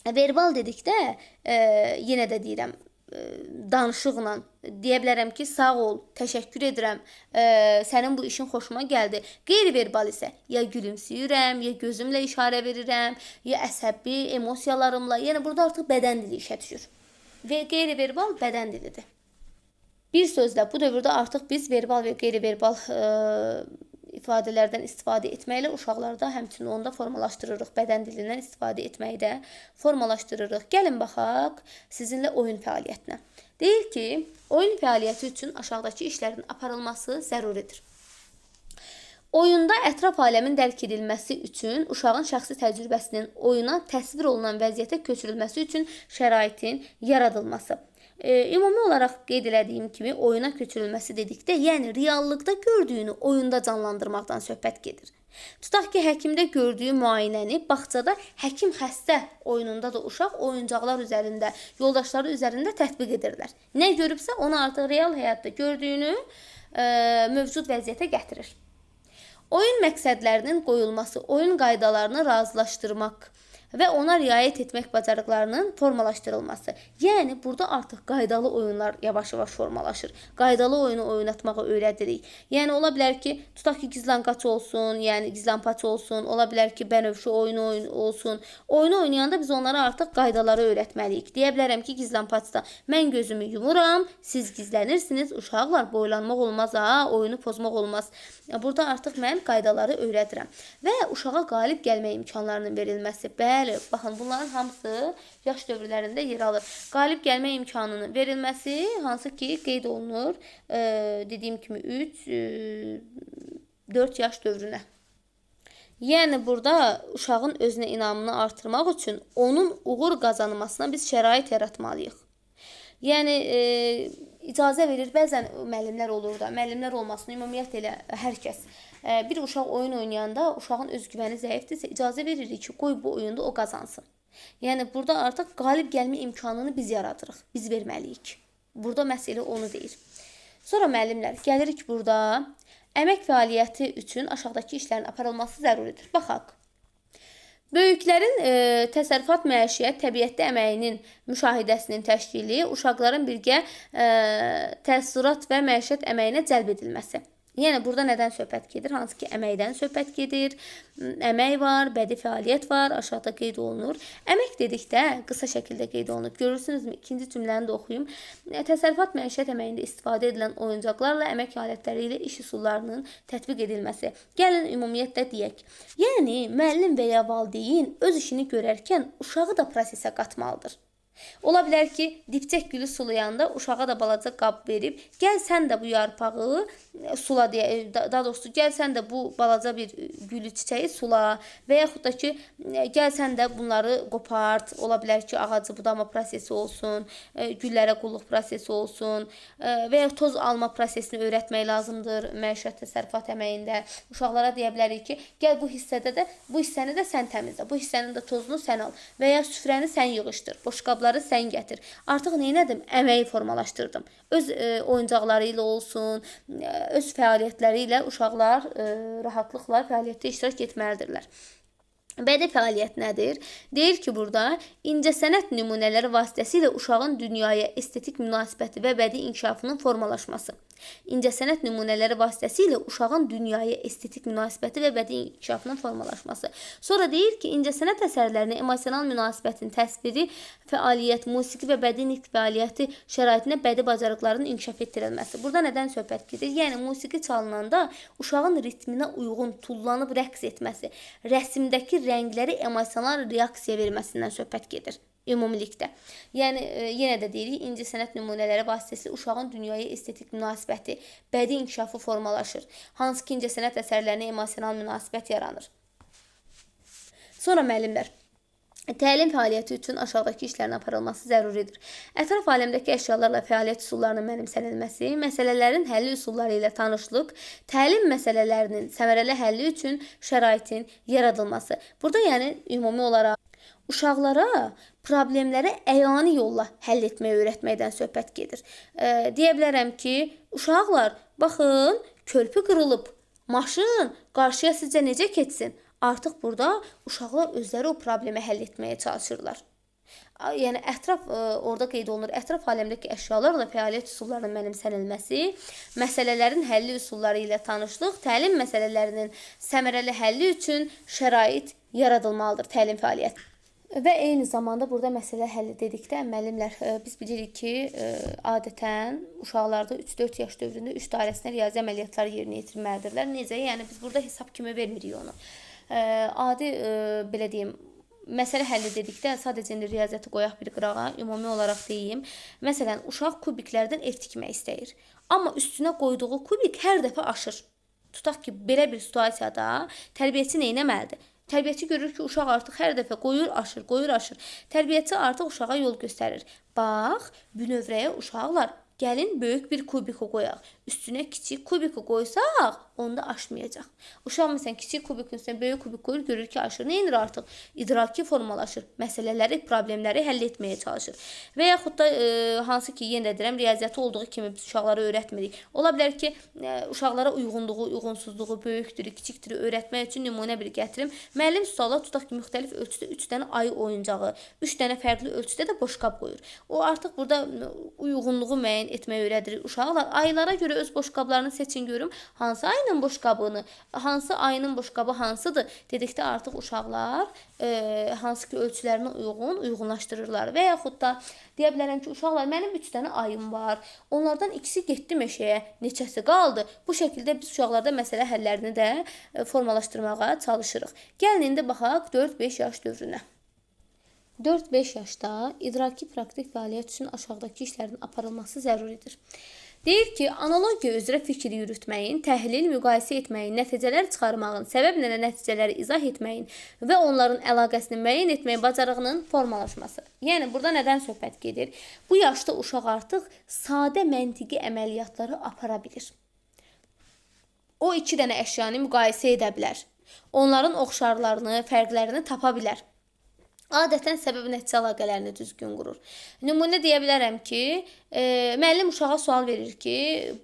Verbal dedikdə, yenə də deyirəm, danışıqla deyə bilərəm ki, sağ ol, təşəkkür edirəm, sənin bu işin xoşuma gəldi. Qeyri-verbal isə ya gülümsüyürəm, ya gözümlə işarə verirəm, ya əsəbi, emosiyalarımla. Yəni, burada artıq bədən dili işə düşür. Və qeyri-verbal bədən dilidir. Bir sözlə, bu dövrdə artıq biz verbal və qeyri-verbal ifadələrdən istifadə etməklə uşaqlarda həmçinin onu da formalaşdırırıq. Bədən dilindən istifadə etməyi də formalaşdırırıq. Gəlin baxaq sizinlə oyun fəaliyyətinə. Deyir ki, oyun fəaliyyəti üçün aşağıdakı işlərin aparılması zəruridir. Oyunda ətraf aləmin dərk edilməsi üçün uşağın şəxsi təcrübəsinin oyuna təsvir olunan vəziyyətə köçürülməsi üçün şəraitin yaradılması. Ümumi olaraq qeyd elədiyim kimi oyuna köçürülməsi dedikdə, yəni reallıqda gördüyünü oyunda canlandırmaqdan söhbət gedir. Tutaq ki, həkimdə gördüyü müayinəni bağçada həkim xəstə oyununda da uşaq oyuncaqlar üzərində, yoldaşları üzərində tətbiq edirlər. Nə görübsə, onu artıq real həyatda gördüyünü mövcud vəziyyətə gətirir. Oyun məqsədlərinin qoyulması, oyun qaydalarını razılaşdırmaq və ona riayət etmək bacarıqlarının formalaşdırılması. Yəni, burada artıq qaydalı oyunlar yavaş-yavaş formalaşır. Qaydalı oyunu oynatmağı öyrədirik. Yəni, ola bilər ki, tutaq ki, gizlanqaç olsun, yəni gizlanpaç olsun, ola bilər ki, bənövşə oyunu olsun. Oyunu oynayanda biz onlara artıq qaydaları öyrətməliyik. Deyə bilərəm ki, gizlanpaçda mən gözümü yumuram, siz gizlənirsiniz, uşaqlar, boylanmaq olmaz, oyunu pozmaq olmaz. Burada artıq mən qaydaları öyrədirəm. Və uşağa qalib gəlmə imkanlarının verilməsi. Bəli, baxın, bunların hamısı yaş dövrlərində yer alır. Qalib gəlmə imkanının verilməsi, hansı ki, qeyd olunur, dediyim kimi 3-4 yaş dövrünə. Yəni, burada uşağın özünə inamını artırmaq üçün onun uğur qazanmasına biz şərait yaratmalıyıq. Yəni, icazə verir, bəzən müəllimlər olur da, müəllimlər olmasın, ümumiyyətlə elə hər kəs. Bir uşaq oyun oynayanda uşağın özgüvəni zəifdirsə, icazə veririk ki, qoy bu oyunda o qazansın. Yəni, burada artıq qalib gəlmə imkanını biz yaradırıq, biz verməliyik. Burada məsələ onu deyir. Sonra müəllimlər, gəlirik burada, əmək fəaliyyəti üçün aşağıdakı işlərin aparılması zəruridir. Baxaq. Böyüklərin təsərrüfat, məişiyyət, təbiətdə əməyinin müşahidəsinin təşkili, uşaqların birgə təəssürat və məişət əməyinə cəlb edilməsi. Yəni, burada nədən söhbət gedir? Hansı ki, əməkdən söhbət gedir. Əmək var, bədii fəaliyyət var, aşağıda qeyd olunur. Əmək dedikdə qısa şəkildə qeyd olunub. Görürsünüzmü? İkinci cümləni də oxuyum. Təsərrüfat məişət əməyində istifadə edilən oyuncaqlarla əmək alətləri ilə iş üsullarının tətbiq edilməsi. Gəlin, ümumiyyətlə deyək. Yəni, müəllim və ya valideyn öz işini görərkən uşağı da prosesə qatmalıdır. Ola bilər ki, dipçək gülü sulayanda uşağa da balaca qab verib, gəl sən də bu yarpağı sula deyə, daha doğrusu gəl sən də bu balaca bir gülü çiçəyi sula və yaxud da ki, gəl sən də bunları qopart. Ola bilər ki, ağacı budama prosesi olsun, güllərə qulluq prosesi olsun və ya toz alma prosesini öyrətmək lazımdır məişət təsərrüfat əməyində. Uşaqlara deyə bilərik ki, gəl bu hissəni də sən təmizlə, bu hissənin də tozunu sən al və ya süfrəni sən yığışdır, boşqabları sən gətir. Artıq neylədim? Əməyi formalaşdırdım. Öz oyuncaqları ilə olsun, öz fəaliyyətləri ilə uşaqlar rahatlıqla fəaliyyətdə iştirak etməlidirlər. Bədii fəaliyyət nədir? Deyir ki, burada incəsənət nümunələri vasitəsilə uşağın dünyaya estetik münasibəti və bədii inkişafının formalaşması. İncəsənət nümunələri vasitəsilə uşağın dünyaya estetik münasibəti və bədii inkişafının formalaşması. Sonra deyir ki, incəsənət əsərlərinin emosional münasibətin təsviri, fəaliyyət, musiqi və bədii nitq fəaliyyəti şəraitində bədii bacarıqların inkişaf etdirilməsi. Burada nədən söhbət gedir? Yəni, musiqi çalınanda uşağın ritminə uyğun tullanıb rəqs etməsi, rəsmdəki rəngləri emosional reaksiya verməsindən söhbət gedir. Ümumilikdə. Yəni, yenə də deyirik, incəsənət nümunələri vasitəsilə uşağın dünyaya estetik münasibəti, bədii inkişafı formalaşır. Hansı ki, incəsənət əsərlərinə emosional münasibət yaranır. Sonra müəllimlər. Təlim fəaliyyəti üçün aşağıdakı işlərin aparılması zəruridir. Ətraf aləmdəki əşyalarla fəaliyyət üsullarının mənimsənilməsi, məsələlərin həlli üsulları ilə tanışlıq, təlim məsələlərinin səmərəli həlli üçün şəraitin yaradılması. Burada yəni ümumi olaraq uşaqlara problemləri əyani yolla həll etməyi öyrətməkdən söhbət gedir. Deyə bilərəm ki, uşaqlar, baxın, körpü qırılıb, maşın qarşıya sizcə necə keçsin? Artıq burada uşaqlar özləri o problemi həll etməyə çalışırlar. Yəni, orada qeyd olunur, ətraf aləmdəki əşyalarla fəaliyyət üsullarının mənimsənilməsi, məsələlərin həlli üsulları ilə tanışlıq, təlim məsələlərinin səmərəli həlli üçün şərait yaradılmalıdır təlim fəaliyyəti. Və eyni zamanda burada məsələ həlli dedikdə, müəllimlər, biz bilirik ki, adətən uşaqlarda 3-4 yaş dövründə 3 dairəsində riyazi əməliyyatlar yerinə yetirməlidirlər. Necə? Yəni, biz burada hesab kimi vermirik onu. Adi, belə deyim, məsələ həlli dedikdə sadəcə riyaziyyatı qoyaq bir qırağa, ümumi olaraq deyim. Məsələn, uşaq kubiklərdən ev tikmək istəyir. Amma üstünə qoyduğu kubik hər dəfə aşır. Tutaq ki, belə bir situasiyada tərbiyəçi neynəməlidir? Tərbiyəçi görür ki, uşaq artıq hər dəfə qoyur, aşır. Tərbiyəçi artıq uşağa yol göstərir. Bax, bünövrəyə uşaqlar, gəlin böyük bir kubiki qoyaq. Üstünə kiçik kubiki qoysaq, onda aşmayacaq. Uşaq məsələn kiçik kubikin üstünə böyük kubik qoyur, görür ki, aşır. Nə edir artıq? İdraki formalaşır. Məsələləri, problemləri həll etməyə çalışır. Və yaxud da hansı ki, yenə də deyirəm, riyaziyyatı olduğu kimi biz uşaqlara öyrətmirik. Ola bilər ki, uşaqlara uyğunluğu, uyğunsuzluğu, böyükdür, kiçikdir öyrətmək üçün nümunə bir gətirim. Müəllim suala tutaq ki, müxtəlif ölçüdə 3 dənə ayı oyuncağı, 3 dənə fərqli ölçüdə də boşqab qoyur. O artıq burada uyğunluğu müəyyən etməyə öyrədirik uşaqlar. Ayılara görə öz boşqablarını seçin görüm. Hansı ayının boşqabını, hansı ayının boşqabı hansıdır dedikdə artıq uşaqlar hansı ki ölçülərinə uyğunlaşdırırlar. Və yaxud da deyə bilərəm ki, uşaqlar, mənim 3 dənə ayım var. Onlardan ikisi getdi meşəyə, neçəsi qaldı. Bu şəkildə biz uşaqlarda məsələ həllərini də formalaşdırmağa çalışırıq. Gəlin indi baxaq 4-5 yaş dövrünə. 4-5 yaşda idraki praktik fəaliyyət üçün aşağıdakı işlərin aparılması zəruridir. Deyir ki, analogiya üzrə fikir yürütməyin, təhlil, müqayisə etməyin, nəticələr çıxarmağın, səbəblə nəticələri izah etməyin və onların əlaqəsini müəyyən etməyin bacarığının formalaşması. Yəni, burada nədən söhbət gedir? Bu yaşda uşaq artıq sadə məntiqi əməliyyatları apara bilir. O 2 dənə əşyanı müqayisə edə bilər. Onların oxşarlarını, fərqlərini tapa bilər. Adətən səbəb-nəticə əlaqələrini düzgün qurur. Nümunə deyə bilərəm ki, müəllim uşağa sual verir ki,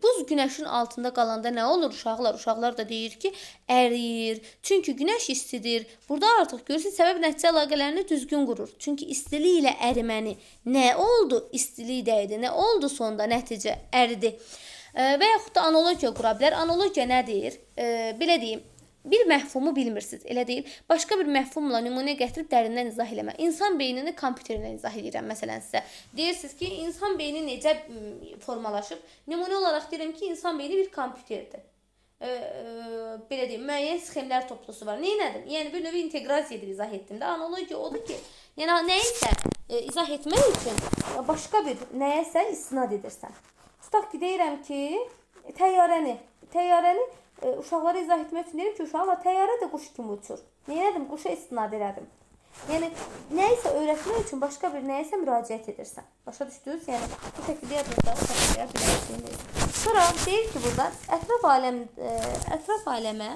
buz günəşin altında qalanda nə olur uşaqlar? Uşaqlar da deyir ki, əriyir. Çünki günəş istidir. Burada artıq görürsünüz, səbəb-nəticə əlaqələrini düzgün qurur. Çünki istilik ilə əriməni nə oldu? İstilik dəydi. Nə oldu sonda? Nəticə əridi. Və yaxud da analogiya qura bilər. Analogiya nədir? Belə deyim. Bir məhfumu bilmirsiniz, elə deyil. Başqa bir məhfumla nümunə gətirib dərindən izah eləmə. İnsan beynini kompüterlə izah edirəm məsələn sizə. Deyirsiniz ki, insan beyni necə formalaşıb? Nümunə olaraq deyirəm ki, insan beyni bir kompüterdir. Belə deyim, müəyyən sxemlər toplusu var. Neynədim? Yəni bir növ inteqrasiya edir, izah etdim də. Analogiya odur ki, yəni nəyisə izah etmək üçün başqa bir nəyəsə istinad edirsən. Tutaq ki, deyirəm ki, təyyarəni uşaqlara izah etmək üçün deyirəm ki, uşaqlar təyyarə də quş kimi uçur. Neyədim? Quşa istinad elədim. Yəni nəyisə öyrətmək üçün başqa bir nəyisə müraciət edirsən. Başa düşdünüz? Yəni bu şəkildə yadınızda saxlaya bilərsiniz. Sonra deyir ki, burada ətraf aləmə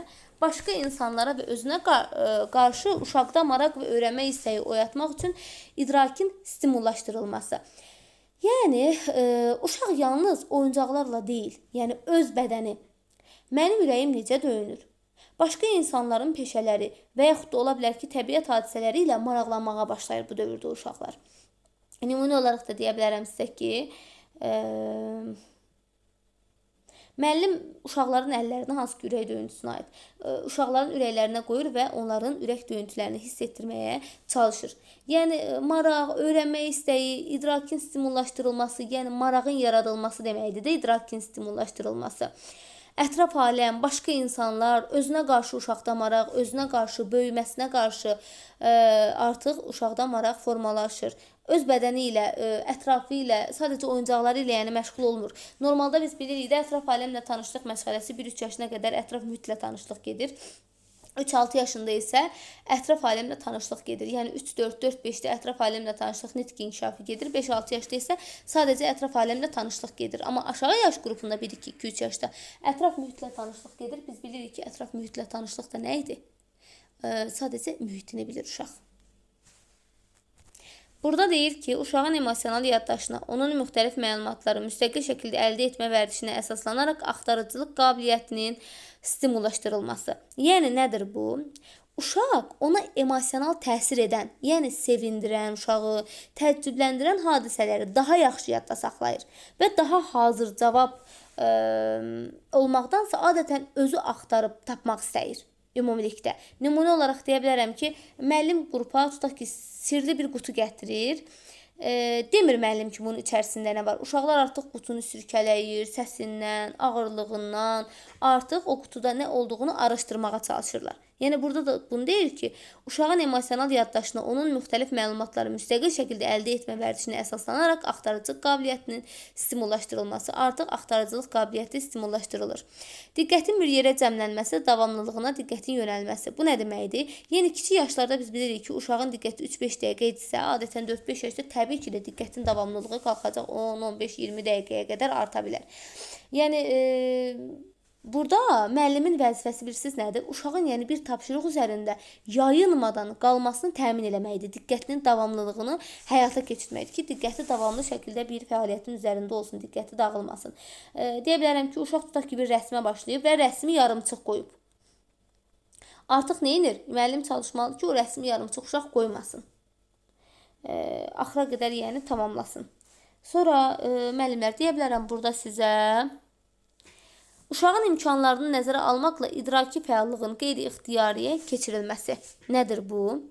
başqa insanlara və özünə qarşı uşaqda maraq və öyrənmə istəyi oyatmaq üçün idrakin stimullaşdırılması. Yəni uşaq yalnız oyuncaqlarla deyil, yəni öz bədəni. Mənim ürəyim necə döyünür? Başqa insanların peşələri və yaxud da ola bilər ki, təbiət hadisələri ilə maraqlanmağa başlayır bu dövrdə uşaqlar. Nümunə olaraq da deyə bilərəm sizə ki, müəllim uşaqların əllərini hansı ki, ürək döyüntüsünə aid, uşaqların ürəklərinə qoyur və onların ürək döyüntülərini hiss etdirməyə çalışır. Yəni maraq, öyrənmək istəyi, idrakin stimullaşdırılması, yəni marağın yaradılması deməkdir də idrakin stimullaşdırılması. Ətraf aləm, başqa insanlar, özünə qarşı uşaqda maraq, özünə qarşı, böyüməsinə qarşı artıq uşaqda maraq formalaşır. Öz bədəni ilə, ətrafı ilə, sadəcə oyuncaqları ilə yəni məşğul olmur. Normalda biz bilirik də ətraf aləmlə tanışlıq məşğələsi 1-3 yaşına qədər ətraf mühitlə tanışlıq gedir. 3-6 yaşında isə ətraf aləmlə tanışlıq gedir. Yəni 3-4, 4-5-də ətraf aləmlə tanışlıq nitq inkişafı gedir. 5-6 yaşda isə sadəcə ətraf aləmlə tanışlıq gedir. Amma aşağı yaş qrupunda 1-2, 2-3 yaşda ətraf mühitlə tanışlıq gedir. Biz bilirik ki, ətraf mühitlə tanışlıq da nə idi? Sadəcə mühitini bilir uşaq. Burada deyir ki, uşağın emosional yaddaşına, onun müxtəlif məlumatları müstəqil şəkildə əldə etmə vərdişinə əsaslanaraq axtarıcılıq qabiliyyətinin stimullaşdırılması. Yəni nədir bu? Uşaq ona emosional təsir edən, yəni sevindirən uşağı, təəccübləndirən hadisələri daha yaxşı yadda saxlayır və daha hazır cavab olmaqdansa adətən özü axtarıb tapmaq istəyir. Ümumilikdə. Nümunə olaraq deyə bilərəm ki, müəllim qrupa tutaq ki, sirli bir qutu gətirir. Demir müəllim ki, bunun içərisində nə var. Uşaqlar artıq qutunu sürkələyir, səsindən, ağırlığından, artıq o qutuda nə olduğunu araşdırmağa çalışırlar. Yəni burada da bunu deyir ki, uşağın emosional yaddaşına, onun müxtəlif məlumatları müstəqil şəkildə əldə etmə vərdişinə əsaslanaraq axtarıcılıq qabiliyyətinin stimullaşdırılması, artıq axtarıcılıq qabiliyyəti stimullaşdırılır. Diqqətin bir yerə cəmlənməsi, davamlılığına diqqətin yönəlməsi. Bu nə deməkdir? Yəni kiçik yaşlarda biz bilirik ki, uşağın diqqəti 3-5 dəqiqə idisə, adətən 4-5 yaşda təbii ki də diqqətin davamlılığı qalxacaq 10, 15, 20 dəqiqəyə qədər arta bilər. Yəni burada müəllimin vəzifəsi bilirsiniz nədir? Uşağın yəni bir tapşırıq üzərində yayınmadan qalmasını təmin eləməkdir. Diqqətinin davamlılığını həyata keçirməkdir ki, diqqəti davamlı şəkildə bir fəaliyyətin üzərində olsun, diqqəti dağılmasın. Deyə bilərəm ki, uşaq tutaq ki, bir rəsmə başlayıb və rəsmi yarımçıq qoyub. Artıq nə edir? Müəllim çalışmalıdır ki, o rəsmi yarımçıq uşaq qoymasın. Axıra qədər yəni tamamlasın. Sonra müəllimlər deyə bilərəm burada sizə uşağın imkanlarını nəzərə almaqla idraki fəallığın qeyri-ixtiyariyə keçirilməsi. Nədir bu?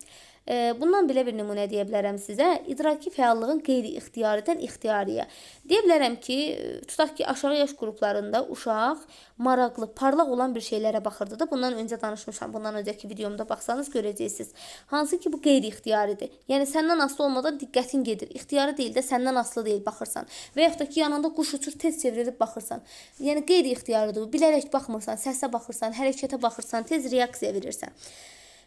Bundan belə bir nümunə deyə bilərəm sizə. İdraki fəallığın qeyri-ixtiyaridən ixtiyariyə. Deyə bilərəm ki, tutaq ki, aşağı yaş qruplarında uşaq maraqlı, parlaq olan bir şeylərə baxırdı da. Bundan öncə danışmışam. Bundan öncəki videomda baxsanız görəcəksiniz. Hansı ki, bu qeyri-ixtiyaridir. Yəni, səndən asılı olmadan diqqətin gedir. İxtiyari deyil də, səndən asılı deyil baxırsan. Və yaxud da ki, yanında quş uçur, tez çevrilib baxırsan. Yəni, qeyri-ixtiyaridir. Bilərək baxmırsan, səsə baxırsan, hərəkətə baxırsan, tez reaksiya verirsən.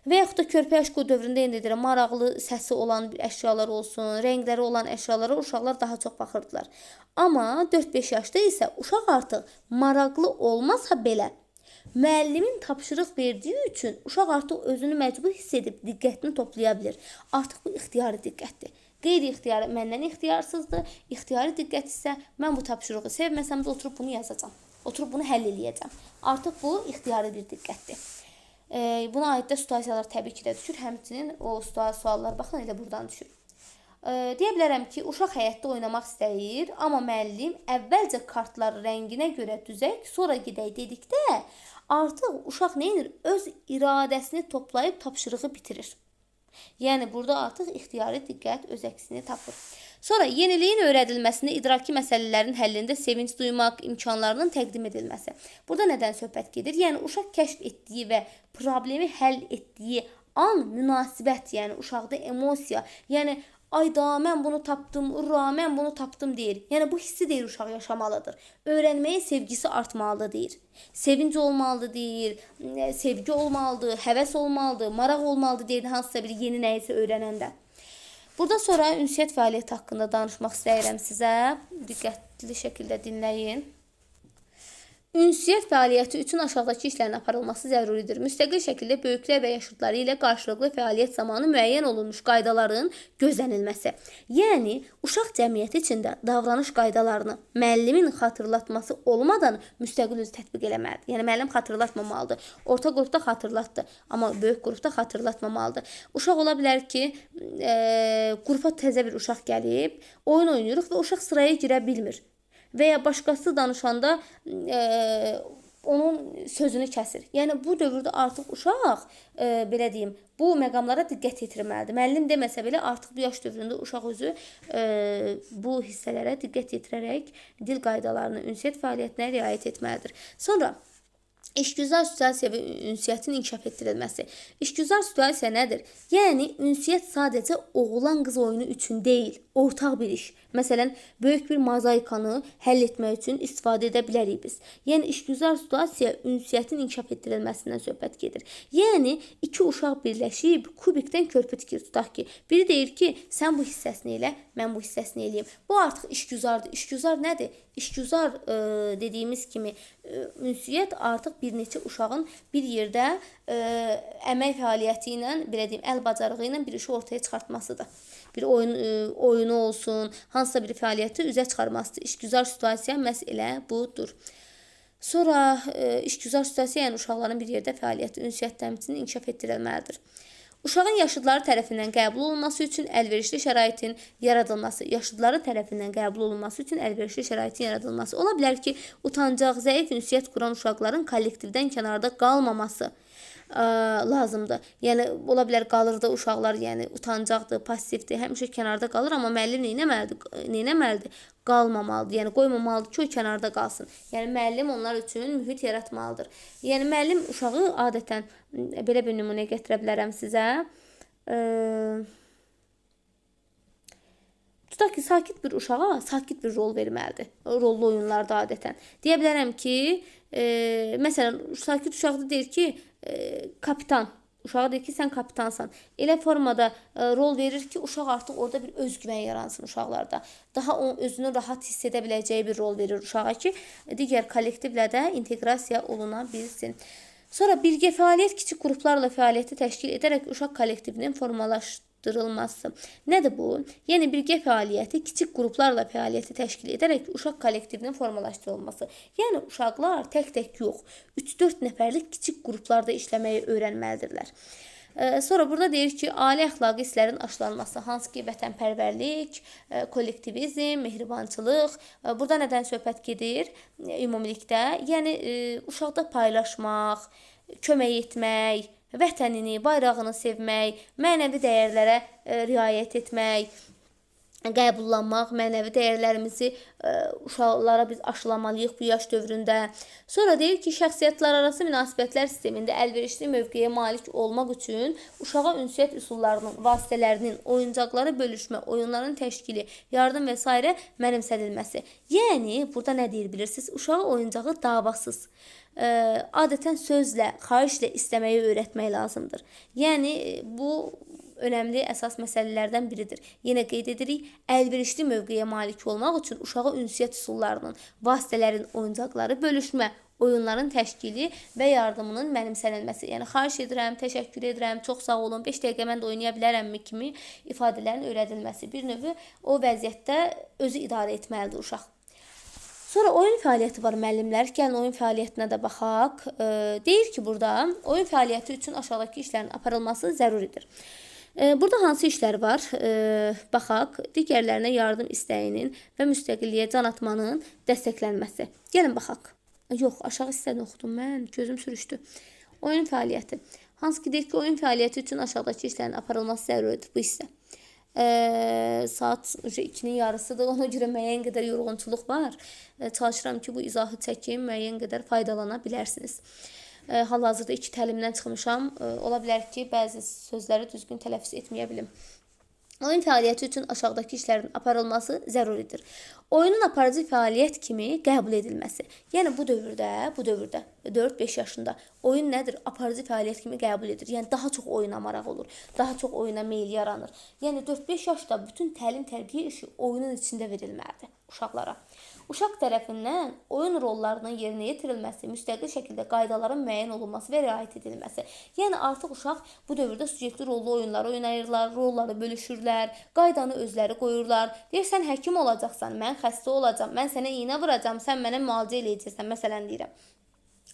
Və yaxud da körpə yaş dövründə indi deyirəm, maraqlı səsi olan əşyalar olsun, rəngləri olan əşyalara uşaqlar daha çox baxırdılar. Amma 4-5 yaşda isə uşaq artıq maraqlı olmasa belə, müəllimin tapşırıq verdiyi üçün uşaq artıq özünü məcbur hiss edib diqqətini toplaya bilir. Artıq bu ixtiyari diqqətdir. Qeyri-ixtiyari məndən ixtiyarsızdır. İxtiyari diqqət isə mən bu tapşırığı sevməsəm də oturub bunu yazacağam. Oturub bunu həll eləyəcəm. Artıq bu ixtiyari bir diqqətdir. Buna aid də situasiyalar təbii ki də düşür. Həmçinin o suallar baxın elə buradan düşür. Deyə bilərəm ki, uşaq həyətdə oynamaq istəyir, amma müəllim əvvəlcə kartları rənginə görə düzək, sonra gedək dedikdə artıq uşaq nə edir? Öz iradəsini toplayıb tapşırığı bitirir. Yəni burada artıq ixtiyari diqqət öz əksini tapır. Sonra yeniliyin öyrədilməsində idraki məsələlərin həllində sevinç duymaq imkanlarının təqdim edilməsi. Burada nədən söhbət gedir? Yəni uşaq kəşf etdiyi və problemi həll etdiyi an münasibət, yəni uşaqda emosiya, yəni ayda mən bunu tapdım, ura mən bunu tapdım deyir. Yəni bu hissi deyir uşaq yaşamalıdır. Öyrənməyə sevgisi artmalıdır deyir. Sevinç olmalıdır deyir, sevgi olmalıdır, həvəs olmalıdır, maraq olmalıdır deyir hansısa bir yeni nəyisə öyrənəndə. Burada sonra ünsiyyət fəaliyyəti haqqında danışmaq istəyirəm sizə. Diqqətli şəkildə dinləyin. Ünsiyyət fəaliyyəti üçün aşağıdakı işlərin aparılması zəruridir. Müstəqil şəkildə böyüklər və yaşıdları ilə qarşılıqlı fəaliyyət zamanı müəyyən olunmuş qaydaların gözlənilməsi. Yəni, uşaq cəmiyyəti içində davranış qaydalarını müəllimin xatırlatması olmadan müstəqil özü tətbiq eləməlidir. Yəni, müəllim xatırlatmamalıdır. Orta qrupda xatırlatdı, amma böyük qrupda xatırlatmamalıdır. Uşaq ola bilər ki, qrupa təzə bir uşaq gəlib, oyun oynayırıq və uşaq sıraya girə bilmir. Və ya başqası danışanda onun sözünü kəsir. Yəni bu dövrdə artıq uşaq belə deyim, bu məqamlara diqqət yetirməlidir. Müəllim deməsə belə artıq bu yaş dövründə uşaq özü bu hissələrə diqqət yetirərək dil qaydalarına, ünsiyyət fəaliyyətinə riayət etməlidir. Sonra İşgüzar situasiya və ünsiyyətin inkişaf etdirilməsi. İşgüzar situasiya nədir? Yəni, ünsiyyət sadəcə oğlan-qız oyunu üçün deyil, ortaq bir iş. Məsələn, böyük bir mozaikanı həll etmək üçün istifadə edə bilərik biz. Yəni, işgüzar situasiya ünsiyyətin inkişaf etdirilməsindən söhbət gedir. Yəni, iki uşaq birləşib kubikdən körpü tikir, tutaq ki. Biri deyir ki, sən bu hissəsini elə, mən bu hissəsini eləyim. Bu artıq işgüzardır. İşgüzar nədir? İşgüzar dediyimiz kimi ünsiyyət artıq bir neçə uşağın bir yerdə əmək fəaliyyəti ilə, belə deyim, əl bacarığı ilə bir işi ortaya çıxartmasıdır. Bir oyunu olsun, hansısa bir fəaliyyəti üzə çıxarmasıdır. İşgüzar situasiya məhz elə budur. Sonra işgüzar situasiya, yəni uşaqların bir yerdə fəaliyyəti, ünsiyyət təmsilini inkişaf etdirilməlidir. Uşağın yaşıdları tərəfindən qəbul olunması üçün əlverişli şəraitin yaradılması. Yaşıdları tərəfindən qəbul olunması üçün əlverişli şəraitin yaradılması. Ola bilər ki, utancaq, zəif ünsiyyət quran uşaqların kollektivdən kənarda qalmaması lazımdır. Yəni, ola bilər qalırdı uşaqlar, yəni utancaqdır, passivdir, həmişə kənarda qalır, amma müəllim neynəməlidir? Qalmamalıdır, yəni qoymamalıdır ki, o kənarda qalsın. Yəni, müəllim onlar üçün mühit yaratmalıdır. Yəni, müəllim uşağı adətən, belə bir nümunə gətirə bilərəm sizə. Tutaq ki, sakit bir uşağa sakit bir rol verməlidir. Rollu oyunlarda adətən. Deyə bilərəm ki, məsələn, sakit uşaqda deyir ki, kapitan. Uşağa deyir ki, sən kapitansan. Elə formada rol verir ki, uşaq artıq orada bir özgüvən yaransın uşaqlarda. Daha özünü rahat hiss edə biləcəyi bir rol verir uşağa ki, digər kollektivlə də inteqrasiya oluna bilsin. Sonra birgə fəaliyyət kiçik qruplarla fəaliyyəti təşkil edərək uşaq kollektivinin formalaşdırılması. Nədir bu? Yəni birgə fəaliyyəti kiçik qruplarla fəaliyyəti təşkil edərək uşaq kollektivinin formalaşdırılması. Yəni uşaqlar tək-tək yox, 3-4 nəfərlik kiçik qruplarda işləməyi öyrənməlidirlər. Sonra burada deyir ki, ali əxlaqi hisslərin aşılanması, hansı ki, vətənpərvərlik, kollektivizm, mehribançılıq, burada nədən söhbət gedir ümumilikdə? Yəni, uşaqda paylaşmaq, kömək etmək, vətənini, bayrağını sevmək, mənəvi dəyərlərə riayət etmək, qəbullanmaq, mənəvi dəyərlərimizi uşaqlara biz aşılamalıyıq bu yaş dövründə. Sonra deyir ki, şəxsiyyətlər arası münasibətlər sistemində əlverişli mövqeyə malik olmaq üçün uşağa ünsiyyət üsullarının, vasitələrinin, oyuncaqları bölüşmə, oyunların təşkili, yardım və s. mənimsədilməsi. Yəni, burada nə deyir bilirsiniz? Uşağa oyuncağı davasız, adətən sözlə, xahişlə istəməyi öyrətmək lazımdır. Yəni, bu önəmli əsas məsələlərdən biridir. Yenə qeyd edirik, əlverişli mövqeyə malik olmaq üçün uşağa ünsiyyət üsullarının, vasitələrin, oyuncaqları bölüşmə, oyunların təşkili və yardımının mənimsənilməsi. Yəni, xahiş edirəm, təşəkkür edirəm, çox sağ olun, 5 dəqiqə mən də oynaya bilərəmmi kimi ifadələrin öyrədilməsi. Bir növü o vəziyyətdə özü idarə etməlidir uşaq. Sonra oyun fəaliyyəti var müəllimlər. Gəlin oyun fəaliyyətinə də baxaq. Deyir ki, burada oyun fəaliyyəti üçün aşağıdakı işlərin aparılması zəruridir. Burada hansı işlər var? Baxaq, digərlərinə yardım istəyinin və müstəqilliyə can atmanın dəstəklənməsi. Gəlin baxaq. Yox, aşağı hissəni oxudum mən, gözüm sürüşdü. Oyun fəaliyyəti. Hansı ki, deyir ki, oyun fəaliyyəti üçün aşağıdakı işlərin aparılması zəruridir bu hissə. Saat 2-nin yarısıdır, ona görə müəyyən qədər yorğunçuluq var. Çalışıram ki, bu izahı çəkim, müəyyən qədər faydalana bilərsiniz. Hal-hazırda 2 təlimdən çıxmışam. Ola bilər ki, bəzi sözləri düzgün tələffüz etməyə bilim. Oyun fəaliyyəti üçün aşağıdakı işlərin aparılması zəruridir. Oyunun aparıcı fəaliyyət kimi qəbul edilməsi. Yəni bu dövrdə 4-5 yaşında oyun nədir? Aparıcı fəaliyyət kimi qəbul edilir. Yəni daha çox oyuna maraq olur, daha çox oyuna meyil yaranır. Yəni 4-5 yaşda bütün təlim-tərbiyə işi oyunun içində verilməlidir uşaqlara. Uşaq tərəfindən oyun rollarının yerinə yetirilməsi, müstəqil şəkildə qaydaların müəyyən olunması və riayət edilməsi. Yəni artıq uşaq bu dövrdə sujektli rollu oyunları oynayırlar, rolları bölüşürlər, qaydanı özləri qoyurlar. Deyir, sən həkim olacaqsan, mən xəstə olacam, mən sənə iynə vuracam, sən mənə müalicə eləyəcəksən, məsələn deyirəm.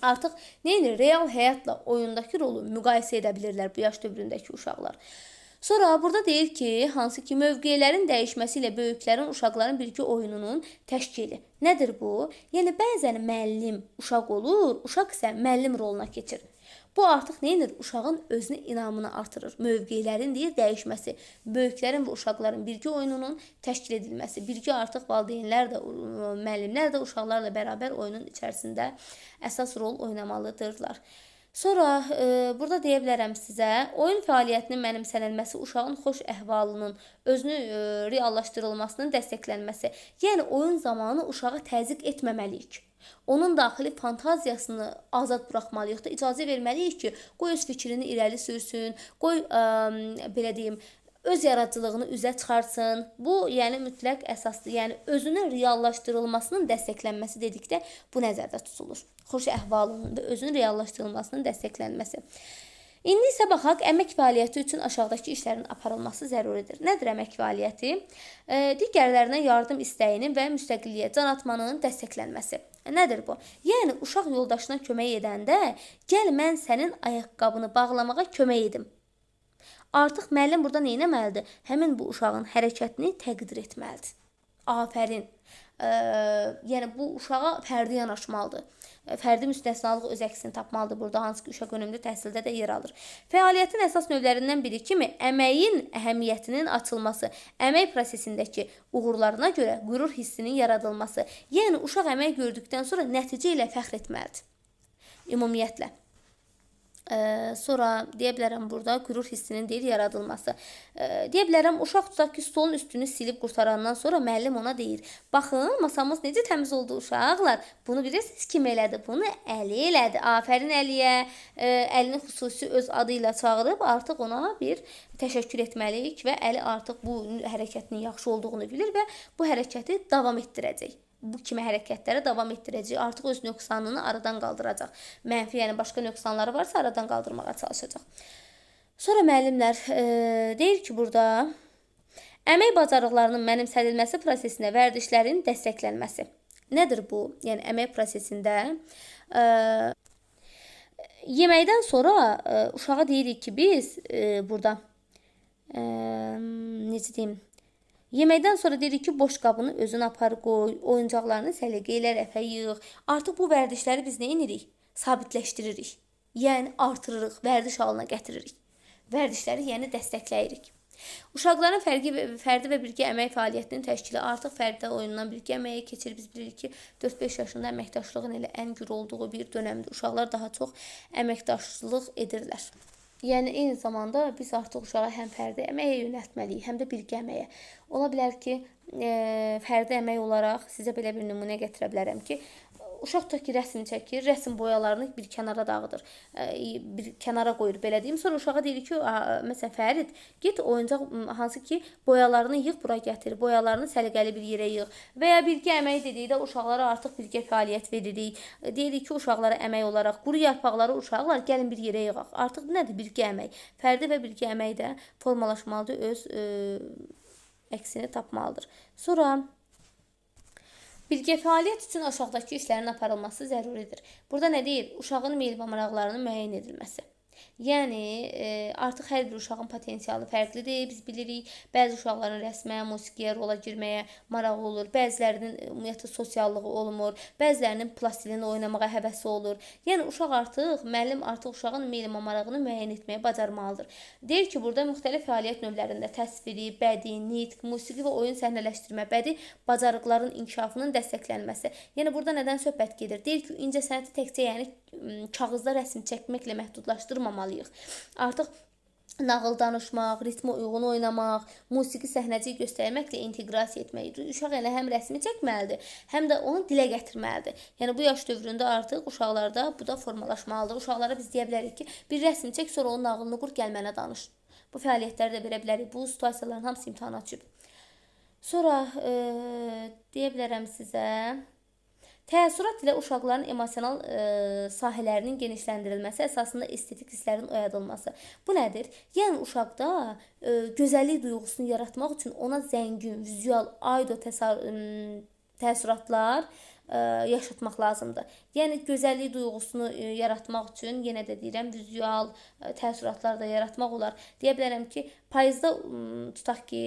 Artıq neyini? Real həyatla oyundakı rolu müqayisə edə bilirlər bu yaş dövründəki uşaqlar. Sonra burada deyir ki, hansı ki mövqelərin dəyişməsi ilə böyüklərin uşaqların birgə oyununun təşkili. Nədir bu? Yəni bəzən müəllim uşaq olur, uşaq isə müəllim roluna keçir. Bu artıq neyinir? Uşağın özünə inamını artırır. Mövqelərin deyir dəyişməsi, böyüklərin və uşaqların birgə oyununun təşkil edilməsi. Birgə artıq valideynlər də, müəllimlər də uşaqlarla bərabər oyunun içərisində əsas rol oynamalıdırlar. Sonra burada deyə bilərəm sizə, oyun fəaliyyətinin mənimsənilməsi, uşağın xoş əhvalının, özünü reallaşdırılmasının dəstəklənməsi. Yəni oyun zamanı uşağa təzyiq etməməliyik. Onun daxili fantaziyasını azad buraxmalıyıq da, icazə verməliyik ki, qoy öz fikrini irəli sürsün, qoy belə deyim, öz yaradıcılığını üzə çıxarsın. Bu, yəni mütləq əsaslı, yəni özünün reallaşdırılmasının dəstəklənməsi dedikdə bu nəzərdə tutulur. Xoş əhvalının və özünün reallaşdırılmasının dəstəklənməsi. İndi isə baxaq, əmək fəaliyyəti üçün aşağıdakı işlərin aparılması zəruridir. Nədir əmək fəaliyyəti? Digərlərinə yardım istəyinin və müstəqilliyə can atmanın dəstəklənməsi. Nədir bu? Yəni uşaq yoldaşına kömək edəndə, gəl mən sənin ayaqqabını bağlamağa kömək edim. Artıq müəllim burada nə etməlidir? Həmin bu uşağın hərəkətini təqdir etməlidir. Afərin. Yəni bu uşağa fərdi yanaşmalıdır. Fərdi müstəsnalıq öz əksini tapmalıdır burada, hansı ki uşaq önümlü təhsildə də yer alır. Fəaliyyətin əsas növlərindən biri kimi əməyin əhəmiyyətinin açılması, əmək prosesindəki uğurlarına görə qürur hissinin yaradılması. Yəni uşaq əmək gördükdən sonra nəticə ilə fəxr etməlidir. Ümumiyyətlə. Sonra deyə bilərəm burada qürur hissinin deyir yaradılması. Deyə bilərəm uşaq tutaq ki, stolun üstünü silib qurtarandan sonra müəllim ona deyir: "Baxın, masamız necə təmiz oldu uşaqlar. Bunu bilirsiniz kim elədi? Bunu Əli elədi. Afərin Əliyə." Əlini xüsusi öz adı ilə çağırıb artıq ona bir təşəkkür etməliyik və Əli artıq bu hərəkətinin yaxşı olduğunu bilir və bu hərəkəti davam etdirəcək. Bu kimi hərəkətləri davam etdirəcək. Artıq öz nöqsanını aradan qaldıracaq. Mənfi, yəni başqa nöqsanları varsa aradan qaldırmağa çalışacaq. Sonra müəllimlər deyir ki, burada əmək bacarıqlarının mənimsədilməsi prosesinə vərdişlərin dəstəklənməsi. Nədir bu? Yəni əmək prosesində yeməkdən sonra uşağa deyirik ki, biz burada necə deyim? Yeməkdən sonra deyirik ki, boş qabını özün apar qoy, oyuncaqlarını səliqə ilə rəfə yığ. Artıq bu vərdişləri biz nə edirik? Sabitləşdiririk. Yəni artırırıq, vərdiş halına gətiririk. Vərdişləri yəni dəstəkləyirik. Uşaqların fərdi və birgə əmək fəaliyyətinin təşkili artıq fərdi oyundan birgə əməyə keçir. Biz bilirik ki, 4-5 yaşında əməkdaşlığın elə ən gür olduğu bir dönəmdə uşaqlar daha çox əməkdaşlıq edirlər. Yəni eyni zamanda biz artıq uşağa həm fərdi əməyə yönəltməliyik, həm də birgə əməyə. Ola bilər ki, fərdi əmək olaraq sizə belə bir nümunə gətirə bilərəm ki, uşaq tutaq ki, rəsm çəkir, rəsm boyalarını bir kənara dağıdır, bir kənara qoyur, belə deyim. Sonra uşağa deyir ki, məsələn, Fərid, get oyuncaq hansı ki, boyalarını yığ, bura gətir, boyalarını səliqəli bir yerə yığ. Və ya birgə əmək dedikdə uşaqlara artıq birgə fəaliyyət veririk. Deyirik ki, uşaqlara əmək olaraq quru yarpaqları uşaqlar gəlin bir yerə yığaq. Artıq nədir birgə əmək? Fərdi və birgə əmək də formalaşmalıdır, öz əksini tapmalıdır. Sonra birgə fəaliyyət üçün aşağıdakı işlərin aparılması zəruridir. Burada nə deyir? Uşağın meyil və maraqlarının müəyyən edilməsi. Yəni artıq hər bir uşağın potensialı fərqlidir, biz bilirik. Bəzi uşaqların rəsmə, musiqiyə, rola girməyə marağı olur. Bəzilərinin ümumiyyətlə sosiallığı olmur. Bəzilərinin plastilini oynamağa həvəsi olur. Yəni uşaq artıq, müəllim artıq uşağın meyil və marağını müəyyən etməyə bacarmalıdır. Deyir ki, burada müxtəlif fəaliyyət növlərində təsviri, bədii, nitq, musiqi və oyun səhnələşdirmə, bədii bacarıqların inkişafının dəstəklənməsi. Yəni burada nədən söhbət gedir? Deyir ki, incəsənəti təkcə yəni kağızda rəsm çəkməklə məhdudlaşdırmamalıyıq. Artıq nağıl danışmaq, ritmə uyğun oynamaq, musiqi səhnəcik göstərməklə inteqrasiya etmək. Uşaq elə həm rəsmi çəkməlidir, həm də onu dilə gətirməlidir. Yəni bu yaş dövründə artıq uşaqlarda bu da formalaşmalıdır. Uşaqlara biz deyə bilərik ki, bir rəsm çək, sonra onun nağılını qur, gəl mənə danış. Bu fəaliyyətləri də verə bilərik. Bu situasiyaların hamısı imtahana düşüb. Sonra deyə bilərəm sizə, təəssürat ilə uşaqların emosional sahələrinin genişləndirilməsi, əsasında estetik hisslərin oyadılması. Bu nədir? Yəni uşaqda gözəllik duyğusunu yaratmaq üçün ona zəngin, vizual, audio təəssüratlar yaşatmaq lazımdır. Yəni gözəllik duyğusunu yaratmaq üçün yenə də deyirəm, vizual təəssüratlar da yaratmaq olar. Deyə bilərəm ki, payızda tutaq ki,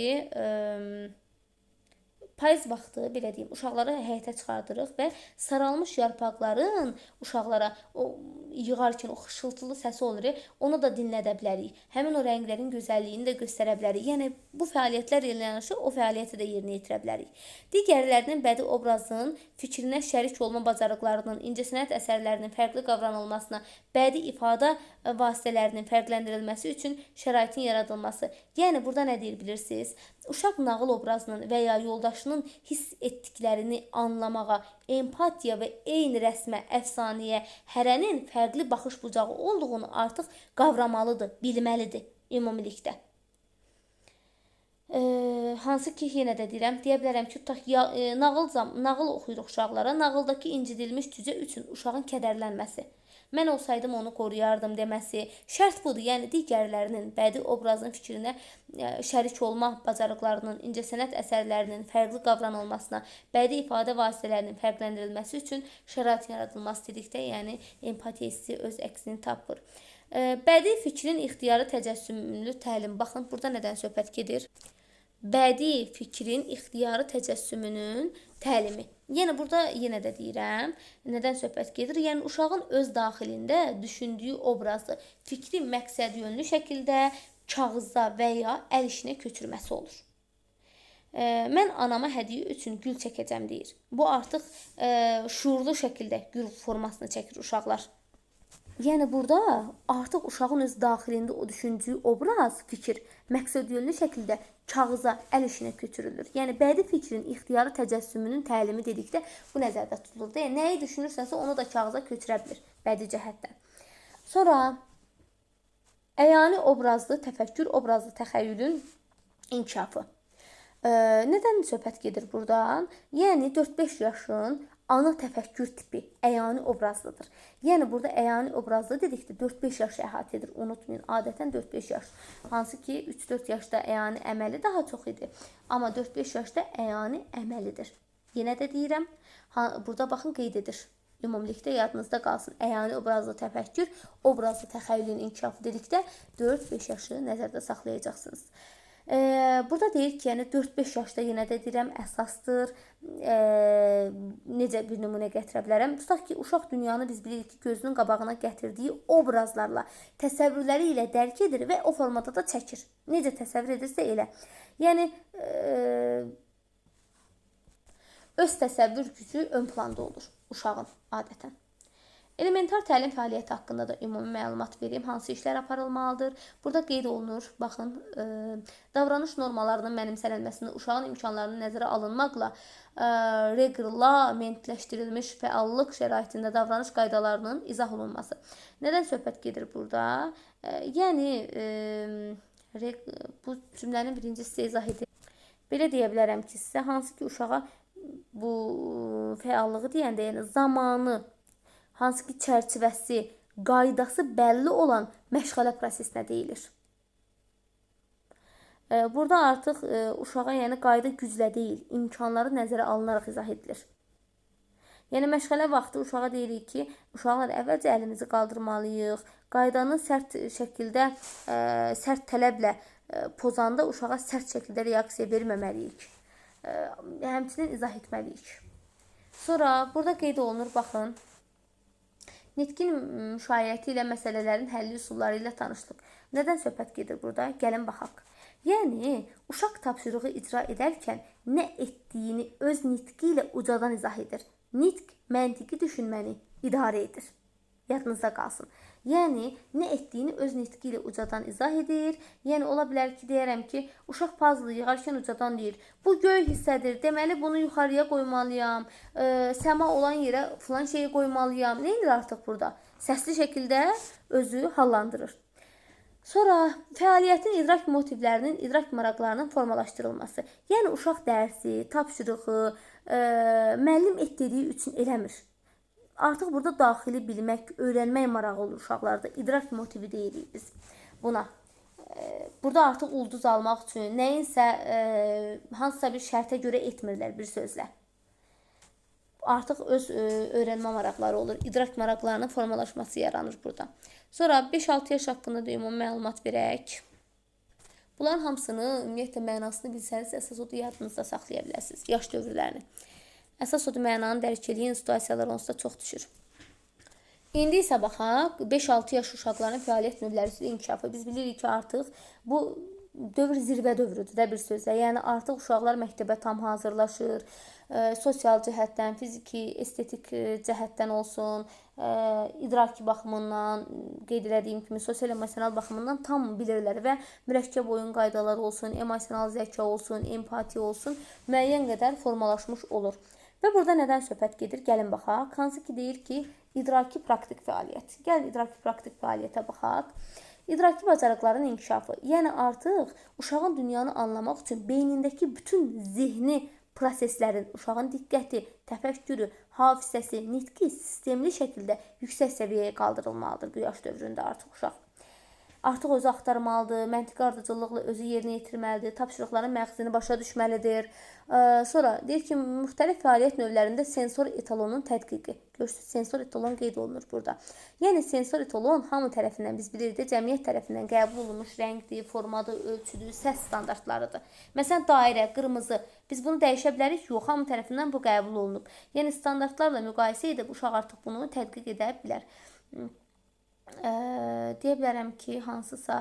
payız vaxtı, belə deyim, uşaqları həyətə çıxardırıq və saralmış yarpaqların uşaqlara yığarkən o xışıltılı səsi olur, onu da dinlədə bilərik. Həmin o rənglərin gözəlliyini də göstərə bilərik. Yəni bu fəaliyyətlər ilə yanaşı o fəaliyyəti də yerinə yetirə bilərik. Digərlərinin bədii obrazın fikrinə şərik olma bacarıqlarının, incəsənət əsərlərinin fərqli qavranılmasına, bədii ifadə vasitələrinin fərqləndirilməsi üçün şəraitin yaradılması. Yəni burada nə deyir bilirsiniz? Uşaq nağıl obrazının və ya yoldaşının hiss etdiklərini anlamağa, empatiya və eyni rəsmə, əfsanəyə, hərənin fərqli baxış bucağı olduğunu artıq qavramalıdır, bilməlidir ümumilikdə. Hansı ki, yenə də deyirəm, deyə bilərəm ki, nağıl oxuyuruq uşaqlara, nağıldakı incidilmiş cücə üçün uşağın kədərlənməsi. Mən olsaydım onu qoruyardım deməsi. Şərt budur, yəni digərlərinin bədii obrazın fikrinə şərik olma bacarıqlarının, incəsənət əsərlərinin fərqli qavranılmasına, bədii ifadə vasitələrinin fərqləndirilməsi üçün şərait yaradılması dedikdə, yəni empatiya hissi öz əksini tapır. Bədii fikrin ixtiyarı təcəssümlü təlim. Baxın, burada nədən söhbət gedir? Bədii fikrin ixtiyarı təcəssümünün təlimi. Yəni burada yenə də deyirəm, nədən söhbət gedir? Yəni uşağın öz daxilində düşündüyü obrazı fikri məqsəd yönlü şəkildə kağıza və ya əl işinə köçürməsi olur. Mən anama hədiyyə üçün gül çəkəcəm deyir. Bu artıq şuurlu şəkildə gül formasını çəkir uşaqlar. Yəni burada artıq uşağın öz daxilində o düşündüyü obraz, fikir məqsədyönlü şəkildə kağıza, əl işinə köçürülür. Yəni bədii fikrin ixtiyarı təcəssümünün təlimi dedikdə bu nəzərdə tutulur. Yəni nəyi düşünürsənsə onu da kağıza köçürə bilir bədii cəhətdən. Sonra əyani obrazlı təfəkkür, obrazlı təxəyyülün inkişafı. Nədən söhbət gedir buradan? Yəni 4-5 yaşın ana təfəkkür tipi əyani obrazlıdır. Yəni burada əyani obrazlı dedikdə 4-5 yaşı əhatə edir. Unutmayın, adətən 4-5 yaş. Hansı ki 3-4 yaşda əyani əməli daha çox idi. Amma 4-5 yaşda əyani əməlidir. Yenə də deyirəm, burada baxın qeyd edir. Ümumilikdə yadınızda qalsın. Əyani obrazlı təfəkkür, obrazlı təxəyyülün inkişafı dedikdə 4-5 yaşı nəzərdə saxlayacaqsınız. Burada deyir ki, yəni 4-5 yaşda yenə də deyirəm əsasdır. Necə bir nümunə gətirə bilərəm? Tutaq ki, uşaq dünyanı biz bilirik ki, gözünün qabağına gətirdiyi obrazlarla, təsəvvürləri ilə dərk edir və o formada da çəkir. Necə təsəvvür edirsə elə. Yəni öz təsəvvür gücü ön planda olur uşağın adətən. Elementar təlim fəaliyyəti haqqında da ümumi məlumat vereyim. Hansı işlər aparılmalıdır? Burada qeyd olunur. Baxın, davranış normalarının mənimsənilməsində uşağın imkanlarının nəzərə alınmaqla reqlamentləşdirilmiş fəallıq şəraitində davranış qaydalarının izah olunması. Nədən söhbət gedir burada? Yəni bu cümlənin birincisi izah edir. Belə deyə bilərəm ki, sizə hansı ki uşağa bu fəallığı deyəndə, yəni zamanı, hansı ki çərçivəsi, qaydası bəlli olan məşğələ prosesinə deyilir. Burada artıq uşağa yəni qayda güclə deyil, imkanları nəzərə alınaraq izah edilir. Yəni məşğələ vaxtı uşağa deyirik ki, uşaqlar əvvəlcə əlimizi qaldırmalıyıq. Qaydanı sərt şəkildə, sərt tələblə pozanda uşağa sərt şəkildə reaksiya verməməliyik. Həmçinin izah etməliyik. Sonra burada qeyd olunur, baxın. Nitqin müşayiəti ilə məsələlərin həlli üsulları ilə tanışlıq. Nədən söhbət gedir burada? Gəlin baxaq. Yəni, uşaq tapşırığı icra edərkən nə etdiyini öz nitqi ilə ucadan izah edir. Nitq məntiqi düşünməni idarə edir. Yadınızda qalsın. Yəni, nə etdiyini öz nitqi ilə ucadan izah edir. Yəni, ola bilər ki, deyərəm ki, uşaq puzzle yığarkən ucadan deyir, bu göy hissədir, deməli bunu yuxarıya qoymalıyam, səma olan yerə filan şeyi qoymalıyam. Nə edir artıq burada? Səsli şəkildə özü hallandırır. Sonra fəaliyyətin idrak motivlərinin, idrak maraqlarının formalaşdırılması. Yəni, uşaq dərsi, tapşırığı, müəllim etdiyi üçün eləmir. Artıq burada daxili bilmək, öyrənmək marağı olur uşaqlarda. İdrak motivi deyirik biz buna. Burada artıq ulduz almaq üçün nəyinsə, hansısa bir şərtə görə etmirlər bir sözlə. Artıq öz öyrənmə maraqları olur. İdrak maraqlarının formalaşması yaranır burada. Sonra 5-6 yaş haqqında da ümumi məlumat verək. Bunların hamısını ümumiyyətlə mənasını bilsəniz, əsas odur yadınızda saxlaya bilərsiniz. Yaş dövrlərini. Əsas odur mənanı dərk edən situasiyalar onsuz da çox düşür. İndi isə baxaq, 5-6 yaş uşaqların fəaliyyət növləri üzrə inkişafı. Biz bilirik ki, artıq bu dövr zirvə dövrüdür də bir sözlə. Yəni, artıq uşaqlar məktəbə tam hazırlaşır. Sosial cəhətdən, fiziki, estetik cəhətdən olsun, idraki baxımından, qeyd elədiyim kimi, sosial-emosional baxımından tam bilirlər və mürəkkəb oyun qaydaları olsun, emosional zəka olsun, empati olsun, müəyyən qədər formalaşmış olur. Və burada nədən söhbət gedir? Gəlin baxaq. Hansı ki, deyir ki, idraki praktik fəaliyyət. Gəlin idraki praktik fəaliyyətə baxaq. İdraki bacarıqların inkişafı. Yəni, artıq uşağın dünyanı anlamaq üçün beynindəki bütün zihni proseslərin, uşağın diqqəti, təfəkkürü, hafizəsi, nitqi sistemli şəkildə yüksək səviyyəyə qaldırılmalıdır bu yaş dövründə artıq uşaq. Artıq özü axtarmalıdır, məntiqi ardıcıllıqla özü yerinə yetirməlidir, tapşırıqların məğzini başa düşməlidir. Sonra deyir ki, müxtəlif fəaliyyət növlərində sensor etalonun tədqiqi. Görürsünüz, sensor etalon qeyd olunur burada. Yəni, sensor etalon hamı tərəfindən, biz bilirik də, cəmiyyət tərəfindən qəbul olunmuş rəngdir, formadır, ölçüdür, səs standartlarıdır. Məsələn, dairə, qırmızı. Biz bunu dəyişə bilərik? Yox, hamı tərəfindən bu qəbul olunub. Yəni, standartlarla müqayisə edib uşaq artıq bunu tədqiq edə bilər. Deyə bilərəm ki, hansısa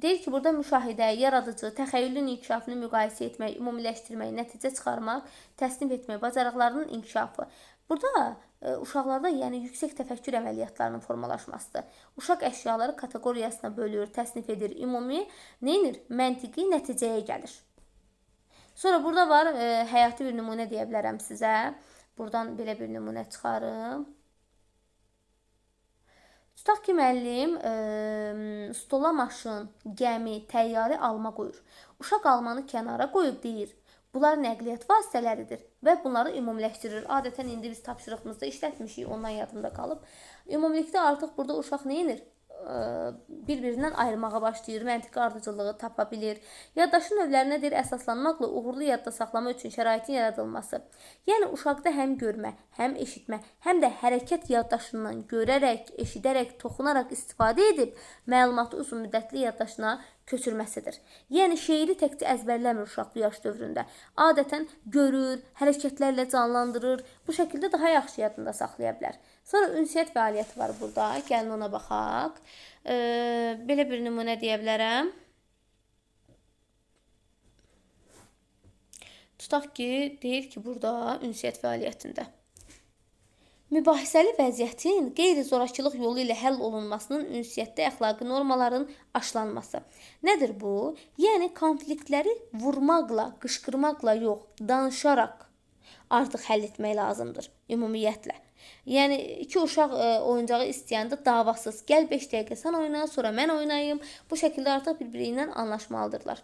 deyir ki, burada müşahidə, yaradıcı, təxəyyülün inkişafını müqayisə etmək, ümumiləşdirmək, nəticə çıxarmaq, təsnif etmək, bacarıqlarının inkişafı. Burada uşaqlarda yəni yüksək təfəkkür əməliyyatlarının formalaşmasıdır. Uşaq əşyaları kateqoriyasına bölür, təsnif edir, ümumi neynir? Məntiqi nəticəyə gəlir. Sonra burada var, həyati bir nümunə deyə bilərəm sizə. Buradan belə bir nümunə çıxarım. Tutaq ki, müəllim stola maşın, gəmi, təyyarə alma qoyur. Uşaq almanı kənara qoyub deyir, bunlar nəqliyyat vasitələridir və bunları ümumiləşdirir. Adətən indi biz tapşırığımızda işlətmişik, ondan yadımda qalıb. Ümumilikdə artıq burada uşaq neynir? Bir-birindən ayırmağa başlayır, məntiqi ardıcıllığı tapa bilir. Yaddaşın növlərinə deyir, əsaslanmaqla uğurlu yadda saxlama üçün şəraitin yaradılması. Yəni, uşaqda həm görmə, həm eşitmə, həm də hərəkət yaddaşından görərək, eşidərək, toxunaraq istifadə edib məlumatı uzun müddətli yaddaşına köçürməsidir. Yəni, şeiri təkcə əzbərləmir uşaq bu yaş dövründə. Adətən görür, hərəkətlərlə canlandırır, bu şəkildə daha yaxşı yadında saxlaya bilər. Sonra ünsiyyət fəaliyyəti var burada. Gəlin ona baxaq. Belə bir nümunə deyə bilərəm. Tutaq ki, deyir ki, burada ünsiyyət fəaliyyətində mübahisəli vəziyyətin qeyri-zorakılıq yolu ilə həll olunmasının ünsiyyətdə əxlaqi normaların aşılanması. Nədir bu? Yəni, konfliktləri vurmaqla, qışqırmaqla yox, danışaraq artıq həll etmək lazımdır ümumiyyətlə. Yəni, iki uşaq oyuncağı istəyəndə davasız, gəl 5 dəqiqə sən oyna, sonra mən oynayım. Bu şəkildə artıq bir-biri ilə anlaşmalıdırlar.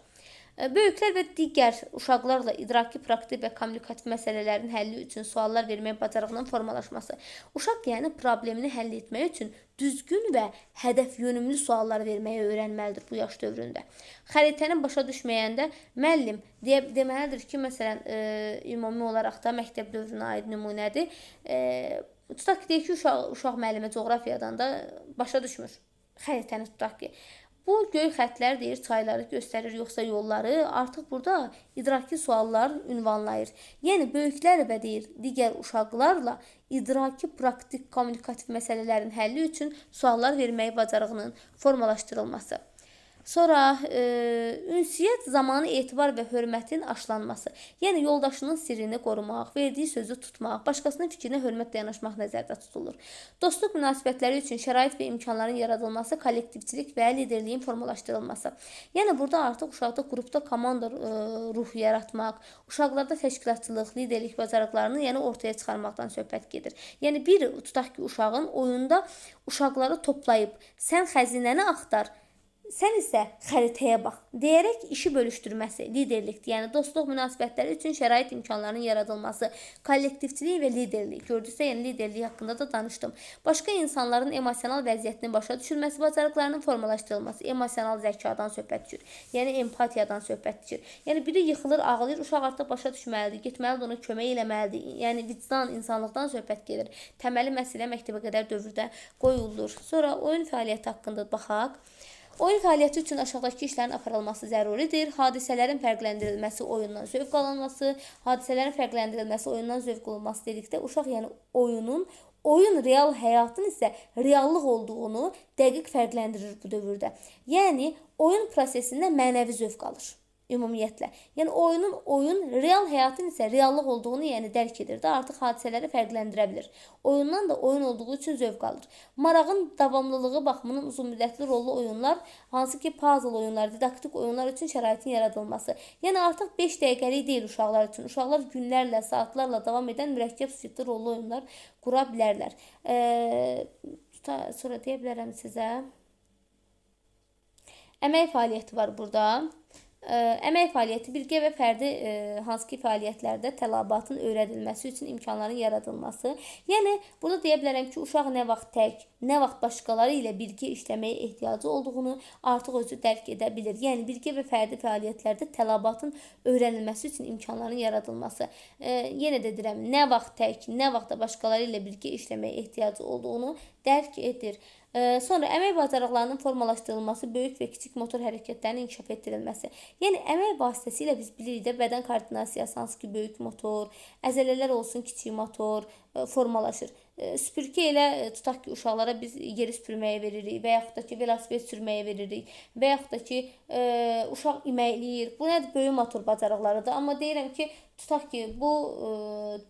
Böyüklər və digər uşaqlarla idraki, praktik və kommunikativ məsələlərin həlli üçün suallar vermək bacarığının formalaşması. Uşaq yəni problemini həll etmək üçün düzgün və hədəf yönümlü suallar verməyi öyrənməlidir bu yaş dövründə. Xəritəni başa düşməyəndə müəllim deməlidir ki, məsələn, ümumi olaraq da məktəb dövrünə aid nümunədir. Tutaq ki, deyək ki, uşaq müəllimə coğrafiyadan da başa düşmür. Xəritəni tutaq ki, bu göy xətlər deyir, çayları göstərir, yoxsa yolları. Artıq burada idraki suallar ünvanlayır. Yəni, böyüklər və deyir, digər uşaqlarla idraki, praktik, kommunikativ məsələlərin həlli üçün suallar verməyi bacarığının formalaşdırılması. Sonra ünsiyyət zamanı etibar və hörmətin aşılanması. Yəni yoldaşının sirrini qorumaq, verdiyi sözü tutmaq, başqasının fikrinə hörmətlə yanaşmaq nəzərdə tutulur. Dostluq münasibətləri üçün şərait və imkanların yaradılması, kollektivçilik və liderliyin formalaşdırılması. Yəni burada artıq uşaqda qrupda komanda ruhu yaratmaq, uşaqlarda təşkilatçılıq, liderlik bacarıqlarını yəni ortaya çıxarmaqdan söhbət gedir. Yəni bir tutaq ki, uşağın oyunda uşaqları toplayıb sən xəzinəni axtar, sən isə xəritəyə bax deyərək işi bölüşdürməsi liderlikdir. Yəni dostluq münasibətləri üçün şərait imkanlarının yaradılması, kollektivçilik və liderlik. Gördünüzsə, yəni liderlik haqqında da danışdım. Başqa insanların emosional vəziyyətini başa düşülməsi, bacarıqlarının formalaşdırılması, emosional zəkadan söhbət düşür. Yəni empatiyadan söhbət düşür. Yəni biri yıxılır, ağlayır, uşaq artıq başa düşməlidir, getməlidir, ona kömək eləməlidir. Yəni vicdan, insanlıqdan söhbət gedir. Təməli məsələ məktəbə qədər dövrdə qoyulur. Sonra oyun fəaliyyəti haqqında baxaq. Oyun fəaliyyəti üçün aşağıdakı işlərin aparılması zəruridir. Hadisələrin fərqləndirilməsi, oyundan zövq alınması, hadisələrin fərqləndirilməsi, oyundan zövq alınması dedikdə uşaq yəni oyun real həyatın isə reallıq olduğunu dəqiq fərqləndirir bu dövrdə. Yəni oyun prosesində mənəvi zövq alır. Ümumiyyətlə. Yəni oyun real həyatın isə reallıq olduğunu yəni dərk edir də, artıq hadisələri fərqləndirə bilir. Oyundan da oyun olduğu üçün zövq alır. Marağın davamlılığı baxımından uzunmüddətli rollu oyunlar, hansı ki puzzle oyunlar, didaktik oyunlar üçün şəraitin yaradılması. Yəni artıq 5 dəqiqəlik deyil uşaqlar üçün. Uşaqlar günlərlə, saatlarla davam edən mürəkkəb sujetli rollu oyunlar qura bilərlər. Sonra deyə bilərəm sizə. Əmək fəaliyyəti var burada. Əmək fəaliyyəti birgə və fərdi hansı ki fəaliyyətlərdə tələbatın öyrədilməsi üçün imkanların yaradılması. Yəni burada deyə bilərəm ki, uşaq nə vaxt tək, nə vaxt başqaları ilə birgə işləməyə ehtiyacı olduğunu artıq özü dərk edə bilir. Yəni birgə və fərdi fəaliyyətlərdə tələbatın öyrənilməsi üçün imkanların yaradılması. Yenə də deyirəm, nə vaxt tək, nə vaxt da başqaları ilə birgə işləməyə ehtiyacı olduğunu dərk edir. Sonra əmək bacarıqlarının formalaşdırılması, böyük və kiçik motor hərəkətlərinin inkişaf etdirilməsi. Yəni əmək vasitəsilə biz bilirik də bədən koordinasiyası, hansı ki böyük motor, əzələlər olsun kiçik motor formalaşır. Süpürgə ilə tutaq ki, uşaqlara biz yeri süpürməyə veririk və yaxud da ki velosiped sürməyə veririk və yaxud da ki uşaq iməkləyir. Bu nədir? Böyük motor bacarıqlarıdır. Amma deyirəm ki, tutaq ki bu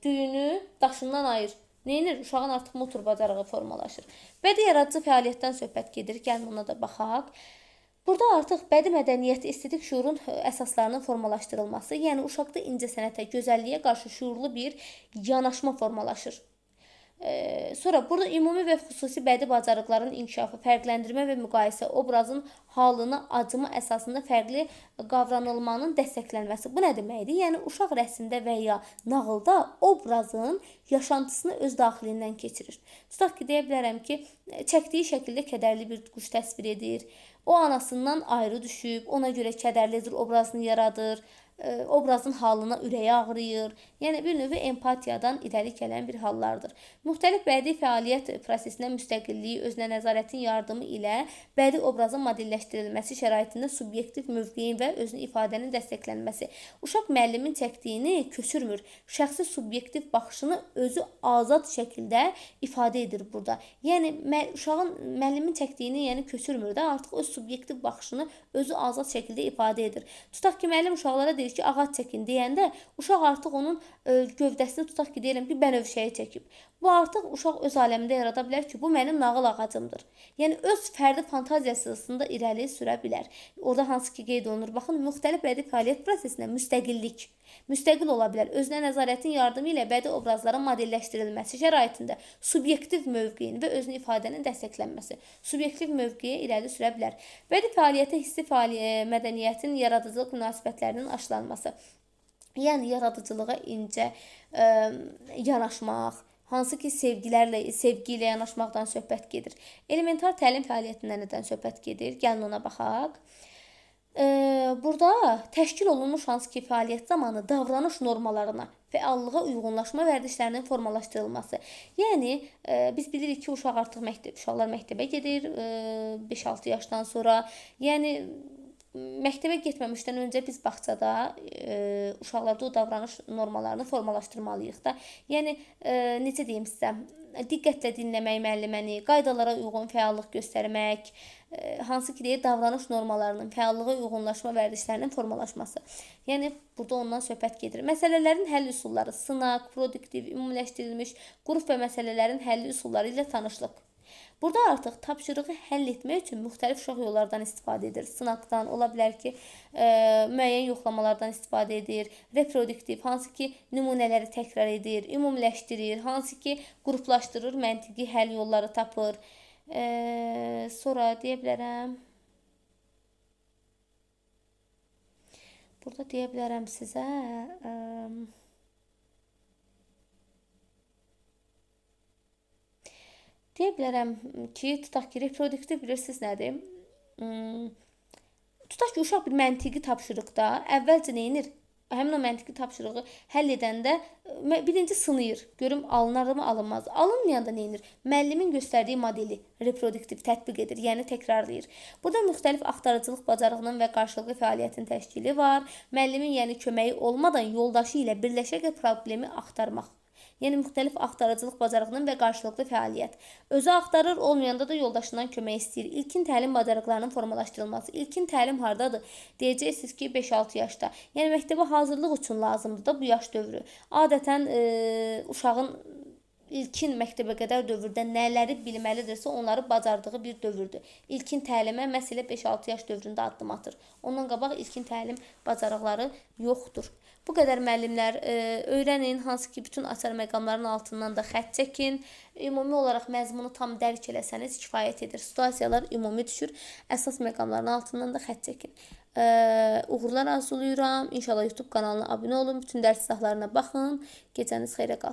düyünü daşından ayır. Neynir? Uşağın artıq motor bacarığı formalaşır. Bədii yaradıcı fəaliyyətdən söhbət gedir. Gəlin ona da baxaq. Burada artıq bədii mədəniyyət, estetik şuurun əsaslarının formalaşdırılması, yəni uşaqda incəsənətə, gözəlliyə qarşı şuurlu bir yanaşma formalaşır. Sonra burada ümumi və xüsusi bədii bacarıqların inkişafı, fərqləndirmə və müqayisə, obrazın halını acıma əsasında fərqli qavranılmanın dəstəklənməsi. Bu nə deməkdir? Yəni uşaq rəsmdə və ya nağılda obrazın yaşantısını öz daxilindən keçirir. Tutaq ki, deyə bilərəm ki, çəkdiyi şəkildə kədərli bir quş təsvir edir. O anasından ayrı düşüb, ona görə kədərlidir obrazını yaradır. Obrazın halına ürəyi ağrıyır. Yəni bir növ empatiyadan irəli gələn bir hallardır. Müxtəlif bədii fəaliyyət prosesinə müstəqilliyi, özünə nəzarətin yardımı ilə bədii obrazın modelləşdirilməsi şəraitində subyektiv mövqeyin və özünü ifadənin dəstəklənməsi. Uşaq müəllimin çəkdiyini köçürmür. Şəxsi subyektiv baxışını özü azad şəkildə ifadə edir burada. Yəni uşağın müəllimin çəkdiyini yəni köçürmür də, artıq öz subyektiv baxışını özü azad şəkildə ifadə edir. Tutaq ki, müəllim uşaqlara deyir ki, ağac çəkin deyəndə uşaq artıq onun gövdəsini tutaq ki, deyirəm ki, bənövşəyi çəkib. Bu artıq uşaq öz aləmində yarada bilər ki, bu mənim nağıl ağacımdır. Yəni öz fərdi fantaziyasında irəli sürə bilər. Orada hansı ki qeyd olunur? Baxın, müxtəlif bədii fəaliyyət prosesində müstəqillik, müstəqil ola bilər. Özünə nəzarətin yardımı ilə bədii obrazların modelləşdirilməsi şəraitində subyektiv mövqeyin və özünü ifadənin dəstəklənməsi, subyektiv mövqeyə irəli sürə bilər. Bədii fəaliyyətə hissi mədəniyyətin yaradıcılıq münasibətlərinin aşılanması. Yəni yaradıcılığa incə yanaşmaq, hansı ki sevgi ilə yanaşmaqdan söhbət gedir. Elementar təlim fəaliyyətindən nədən söhbət gedir? Gəlin ona baxaq. Burada təşkil olunmuş hansı ki fəaliyyət zamanı davranış normalarına, fəallığa uyğunlaşma vərdişlərinin formalaşdırılması. Yəni biz bilirik ki, uşaqlar məktəbə gedir 5-6 yaşdan sonra. Yəni məktəbə getməmişdən öncə biz bağçada uşaqlarda o davranış normalarını formalaşdırmalıyıq da. Yəni necə deyim sizə, diqqətlə dinləmək müəlliməni, qaydalara uyğun fəallıq göstərmək, hansı ki deyir, davranış normalarının fəallığa uyğunlaşma vərdişlərinin formalaşması. Yəni burada ondan söhbət gedir. Məsələlərin həll üsulları, sınaq, produktiv, ümumiləşdirilmiş qrup və məsələlərin həll üsulları ilə tanışlıq. Burada artıq tapşırığı həll etmək üçün müxtəlif uşaq yollardan istifadə edir. Sınaqdan, ola bilər ki, müəyyən yoxlamalardan istifadə edir. Reproduktiv, hansı ki, nümunələri təkrar edir, ümumiləşdirir, hansı ki, qruplaşdırır, məntiqi həll yolları tapır. Sonra deyə bilərəm, burada deyə bilərəm sizə, deyə bilərəm ki, tutaq ki, reproduktiv bilirsiniz nədir? Tutaq ki, uşaq bir məntiqi tapşırıqda əvvəlcə nə edir? Həmin o məntiqi tapşırığı həll edəndə birinci sınayır. Görüm alınarmı, alınmaz. Alınmayanda nə edir? Müəllimin göstərdiyi modeli reproduktiv tətbiq edir, yəni təkrarlayır. Burada müxtəlif axtarıcılıq bacarığının və qarşılıqlı fəaliyyətin təşkili var. Müəllimin yəni köməyi olmadan yoldaşı ilə birləşərək problemi axtarmaq. Yəni müxtəlif axtarıcılıq bacarığının və qarşılıqlı fəaliyyət. Özü axtarır, olmayanda da yoldaşından kömək istəyir. İlkin təlim bacarıqlarının formalaşdırılması. İlkin təlim hardadır? Deyəcəksiniz ki, 5-6 yaşda. Yəni məktəbə hazırlıq üçün lazımdır da bu yaş dövrü. Adətən uşağın ilkin məktəbə qədər dövrdə nələri bilməlidirsə, onları bacardığı bir dövrdür. İlkin təlimə məsələ 5-6 yaş dövründə addım atır. Ondan qabaq ilkin təlim bacarıqları yoxdur. Bu qədər müəllimlər öyrənin, hansı ki, bütün açar məqamların altından da xətt çəkin. Ümumi olaraq məzmunu tam dərk eləsəniz kifayət edir. Situasiyalar ümumi düşür. Əsas məqamların altından da xətt çəkin. Uğurlar arzulayıram. İnşallah YouTube kanalına abunə olun. Bütün dərs izahlarına baxın. Gecəniz xeyrə qalsın.